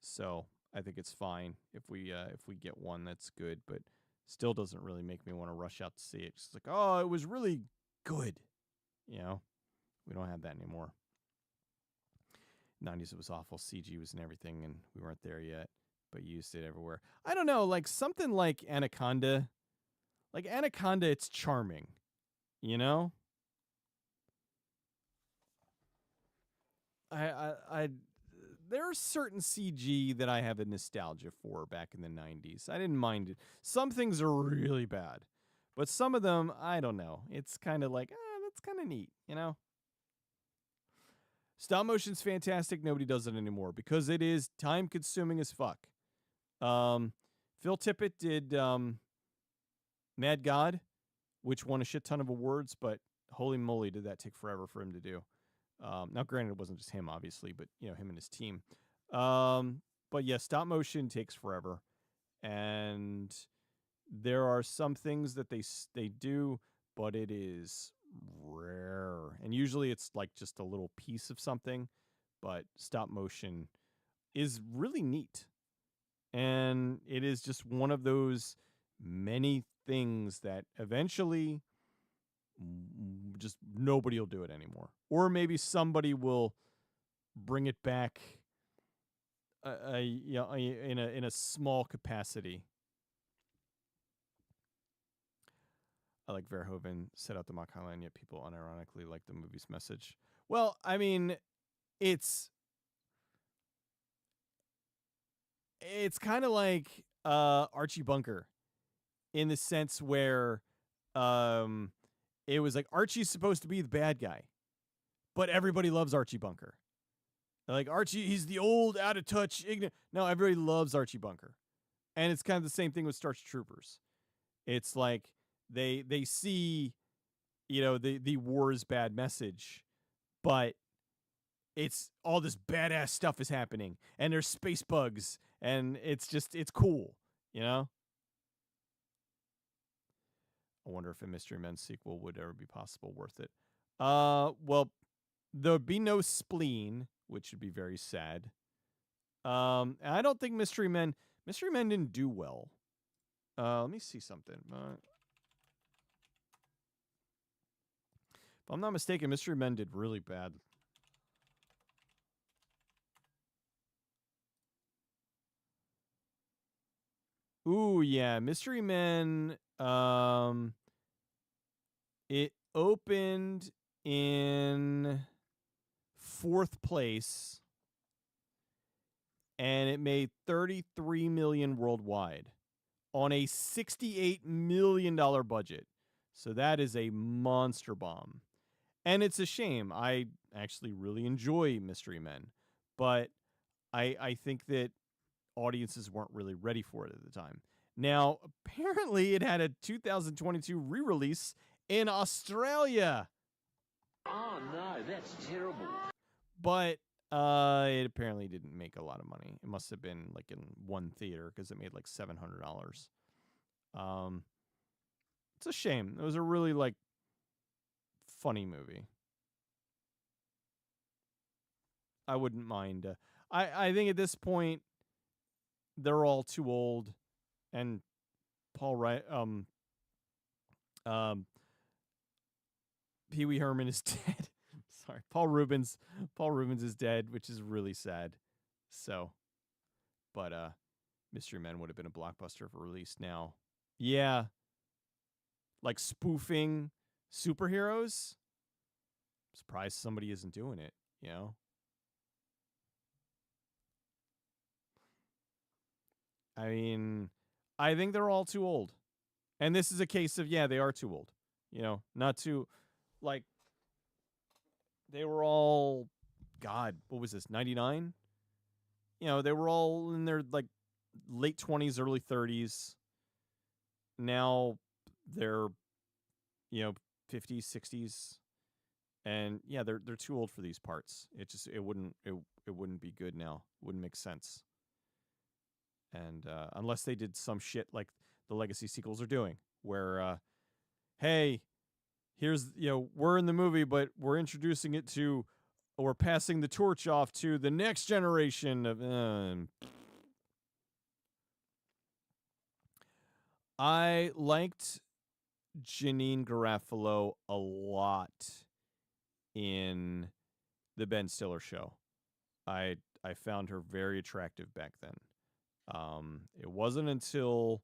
So I think it's fine if we get one that's good, but still doesn't really make me want to rush out to see it. Just like, oh, it was really good. You know, we don't have that anymore. 90s, it was awful. CG was in everything, and we weren't there yet, but used it everywhere. I don't know, like something like Anaconda. Like Anaconda, it's charming, you know? I there are certain CG that I have a nostalgia for back in the 90s. I didn't mind it. Some things are really bad, but some of them, I don't know. It's kind of like, that's kind of neat, you know? Stop motion's fantastic. Nobody does it anymore because it is time consuming as fuck. Phil Tippett did Mad God, which won a shit ton of awards, but holy moly, did that take forever for him to do. Now, granted, it wasn't just him, obviously, but you know, him and his team. But yeah, stop motion takes forever, and there are some things that they do, but it is rare, and usually it's like just a little piece of something. But stop motion is really neat, and it is just one of those many things that eventually just nobody will do it anymore, or maybe somebody will bring it back in a small capacity. I like Verhoeven set out the Mach Highline, yet people unironically like the movie's message. Well, I mean, it's kind of like Archie Bunker, in the sense where it was like Archie's supposed to be the bad guy, but everybody loves Archie Bunker. Like Archie, he's the old, out of touch, ignorant. No, everybody loves Archie Bunker, and it's kind of the same thing with Starship Troopers. It's like they see, you know, the war's bad message, but it's all this badass stuff is happening, and there's space bugs, and it's cool, you know. I wonder if a Mystery Men sequel would ever be possible, worth it. Well, there would be no spleen, which would be very sad. And I don't think Mystery Men didn't do well. Let me see something. If I'm not mistaken, Mystery Men did really bad. Ooh, yeah, Mystery Men. It opened in 4th place, and it made $33 million worldwide. on a $68 million budget. So that is a monster bomb. And it's a shame. I actually really enjoy Mystery Men, but I think that audiences weren't really ready for it at the time. Now, apparently it had a 2022 re-release in Australia. Oh no, that's terrible. But it apparently didn't make a lot of money. It must have been like in one theater because it made like $700. It's a shame. It was a really like funny movie. I wouldn't mind. I think at this point they're all too old, and Pee Wee Herman is dead. Sorry, Paul Rubens is dead, which is really sad. So, but Mystery Men would have been a blockbuster for release now. Yeah, like spoofing superheroes. I'm surprised somebody isn't doing it. You know. I mean, I think they're all too old. And this is a case of, yeah, they are too old. You know, not too, like, they were all, God, what was this, 99? You know, they were all in their, like, late 20s, early 30s. Now they're, 50s, 60s. And, yeah, they're too old for these parts. It wouldn't be good now. It wouldn't make sense. And unless they did some shit like the Legacy sequels are doing, where, hey, here's, we're in the movie, but we're introducing it to, we're passing the torch off to the next generation of. I liked Janine Garofalo a lot in the Ben Stiller show. I found her very attractive back then. It wasn't until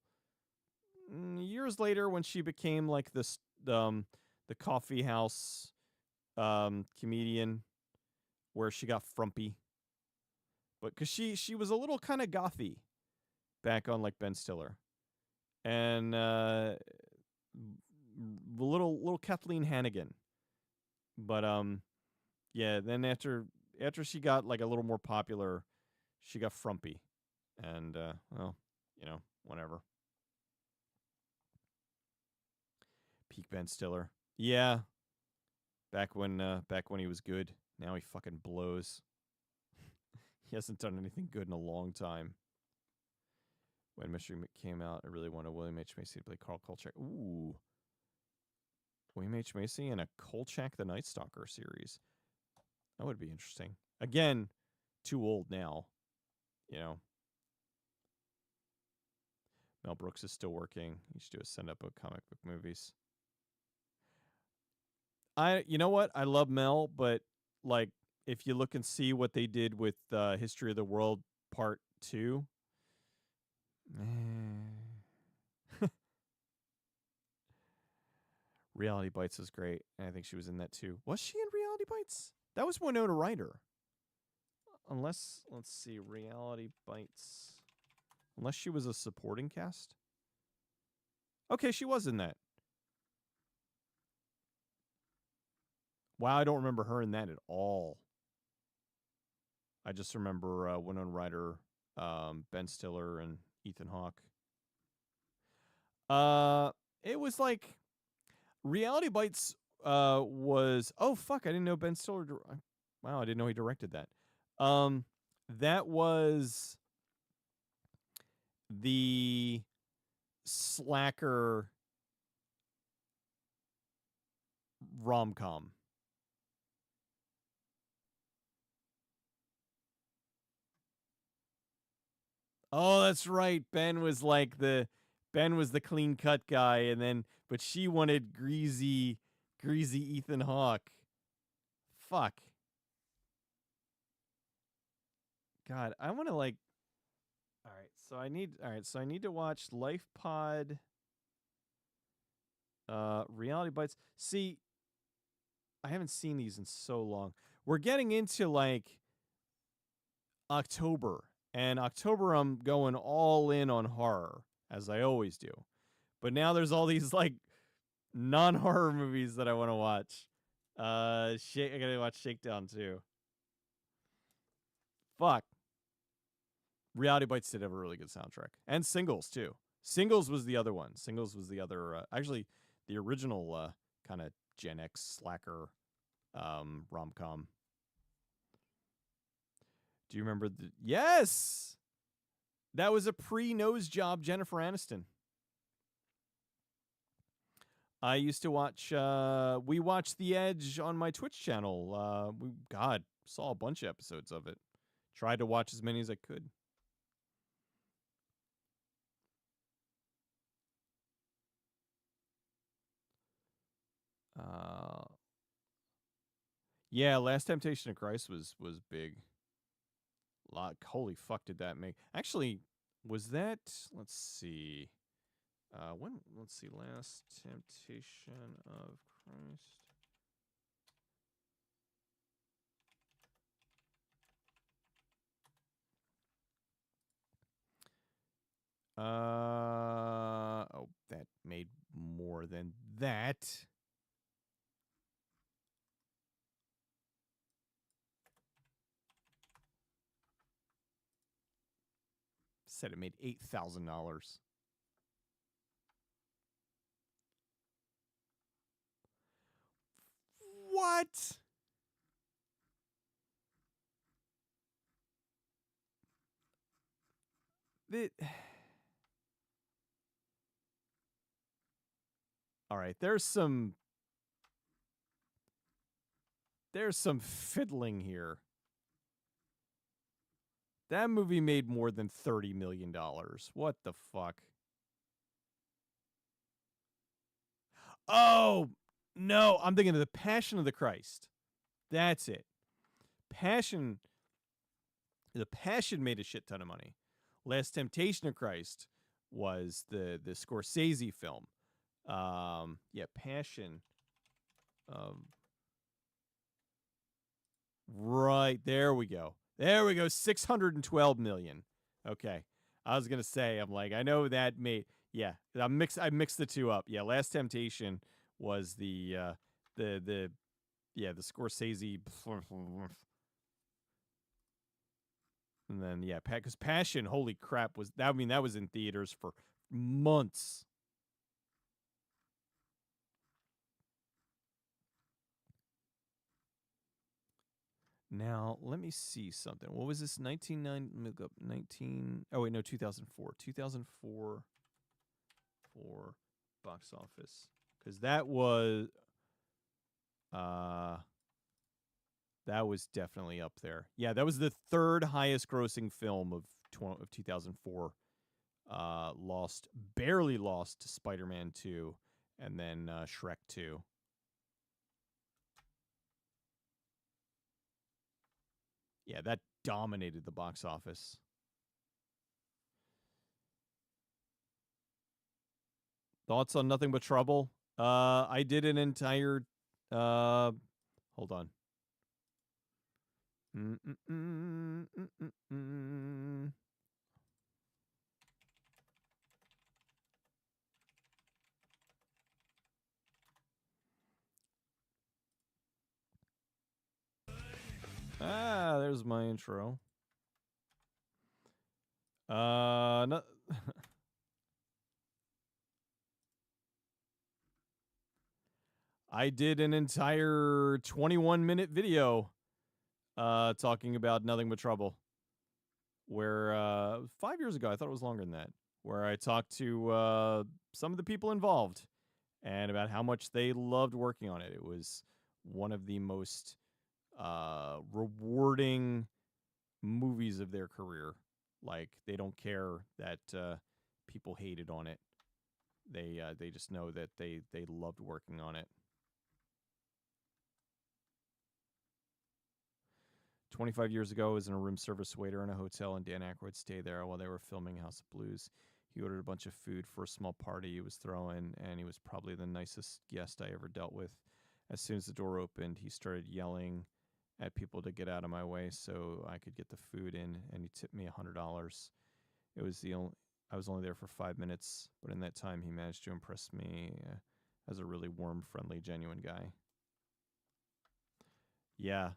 years later when she became like this the coffee house comedian where she got frumpy. But because she was a little kind of gothy back on like Ben Stiller. And little Kathleen Hannigan. But yeah, then after she got like a little more popular, she got frumpy. And, well, whatever. Peak Ben Stiller. Yeah. Back when he was good. Now he fucking blows. He hasn't done anything good in a long time. When Mystery came out, I really wanted William H. Macy to play Carl Kolchak. Ooh. William H. Macy in a Kolchak the Night Stalker series. That would be interesting. Again, too old now. Mel Brooks is still working. He should do a send-up of comic book movies. You know what? I love Mel, but like, if you look and see what they did with History of the World Part 2, Reality Bites is great. And I think she was in that too. Was she in Reality Bites? That was Winona Ryder. Unless, let's see, Reality Bites. Unless she was a supporting cast. Okay, she was in that. Wow, I don't remember her in that at all. I just remember Winona Ryder, Ben Stiller, and Ethan Hawke. It was like Reality Bites was. Oh fuck! I didn't know Ben Stiller. Wow, I didn't know he directed that. That was the slacker rom-com. Oh, that's right. Ben was the clean cut guy, but she wanted greasy Ethan Hawke. Fuck. God, I want to like. All right, so I need to watch Life Pod. Reality Bites. See, I haven't seen these in so long. We're getting into like October. And October, I'm going all in on horror. as I always do. But now there's all these like non-horror movies that I want to watch. I gotta watch Shakedown too. Fuck. Reality Bites did have a really good soundtrack, and Singles too. Singles was the other one. Singles was the other. Actually, the original kind of Gen X slacker rom-com. Do you remember the? Yes, that was a pre-nose job Jennifer Aniston. I used to watch. We watched The Edge on my Twitch channel. We saw a bunch of episodes of it. Tried to watch as many as I could. Yeah, Last Temptation of Christ was big. Holy fuck, did that make? Actually, was that? Let's see. Let's see. Last Temptation of Christ. That made more than that. Said it made $8,000. What? All right, there's some fiddling here. That movie made more than $30 million. What the fuck? Oh, no, I'm thinking of The Passion of the Christ. That's it. The Passion made a shit ton of money. Last Temptation of Christ was the Scorsese film. Passion. Right, there we go. 612 million. Okay. I was going to say, I'm like, I know that made, yeah, I mixed the two up. Yeah, Last Temptation was the Scorsese. And then, yeah, because Passion, holy crap, that was in theaters for months. Now, let me see something. What was this? 19. Oh, wait, no, 2004. 2004 for box office. Because that was definitely up there. Yeah, that was the third highest grossing film of 2004. Barely lost to Spider-Man 2 and then Shrek 2. Yeah, that dominated the box office. Thoughts on Nothing But Trouble? I did an entire hold on. There's my intro. No. I did an entire 21-minute video talking about Nothing But Trouble. Where 5 years ago, I thought it was longer than that, where I talked to some of the people involved and about how much they loved working on it. It was one of the most rewarding movies of their career. Like, they don't care that people hated on it. They just know that they loved working on it. 25 years ago, I was in a room service waiter in a hotel, and Dan Aykroyd stayed there while they were filming House of Blues. He ordered a bunch of food for a small party he was throwing, and he was probably the nicest guest I ever dealt with. As soon as the door opened, he started yelling at people to get out of my way so I could get the food in, and he tipped me $100. It was the only... I was only there for 5 minutes, but in that time, he managed to impress me as a really warm, friendly, genuine guy. Yeah.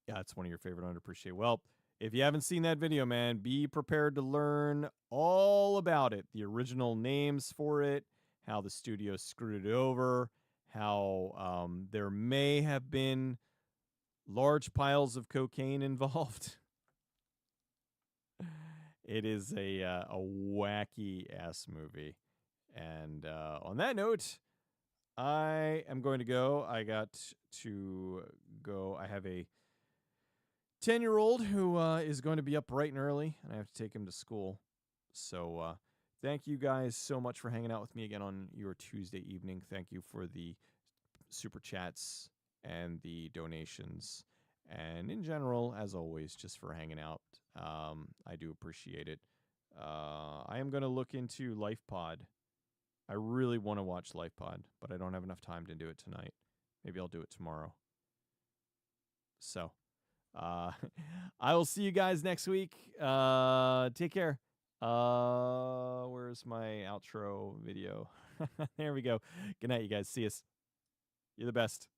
Yeah, it's one of your favorite underappreciated. Well, if you haven't seen that video, man, be prepared to learn all about it. The original names for it, how the studio screwed it over, how there may have been large piles of cocaine involved. It is a wacky ass movie. And on that note, I am going to go. I got to go. I have a 10-year-old who is going to be up bright and early, and I have to take him to school. So thank you guys so much for hanging out with me again on your Tuesday evening. Thank you for the super chats and the donations. And in general, as always, just for hanging out. I do appreciate it. I am going to look into LifePod. I really want to watch LifePod, but I don't have enough time to do it tonight. Maybe I'll do it tomorrow. So, I will see you guys next week. Take care. Where's my outro video? There we go. Good night, you guys. See us. You're the best.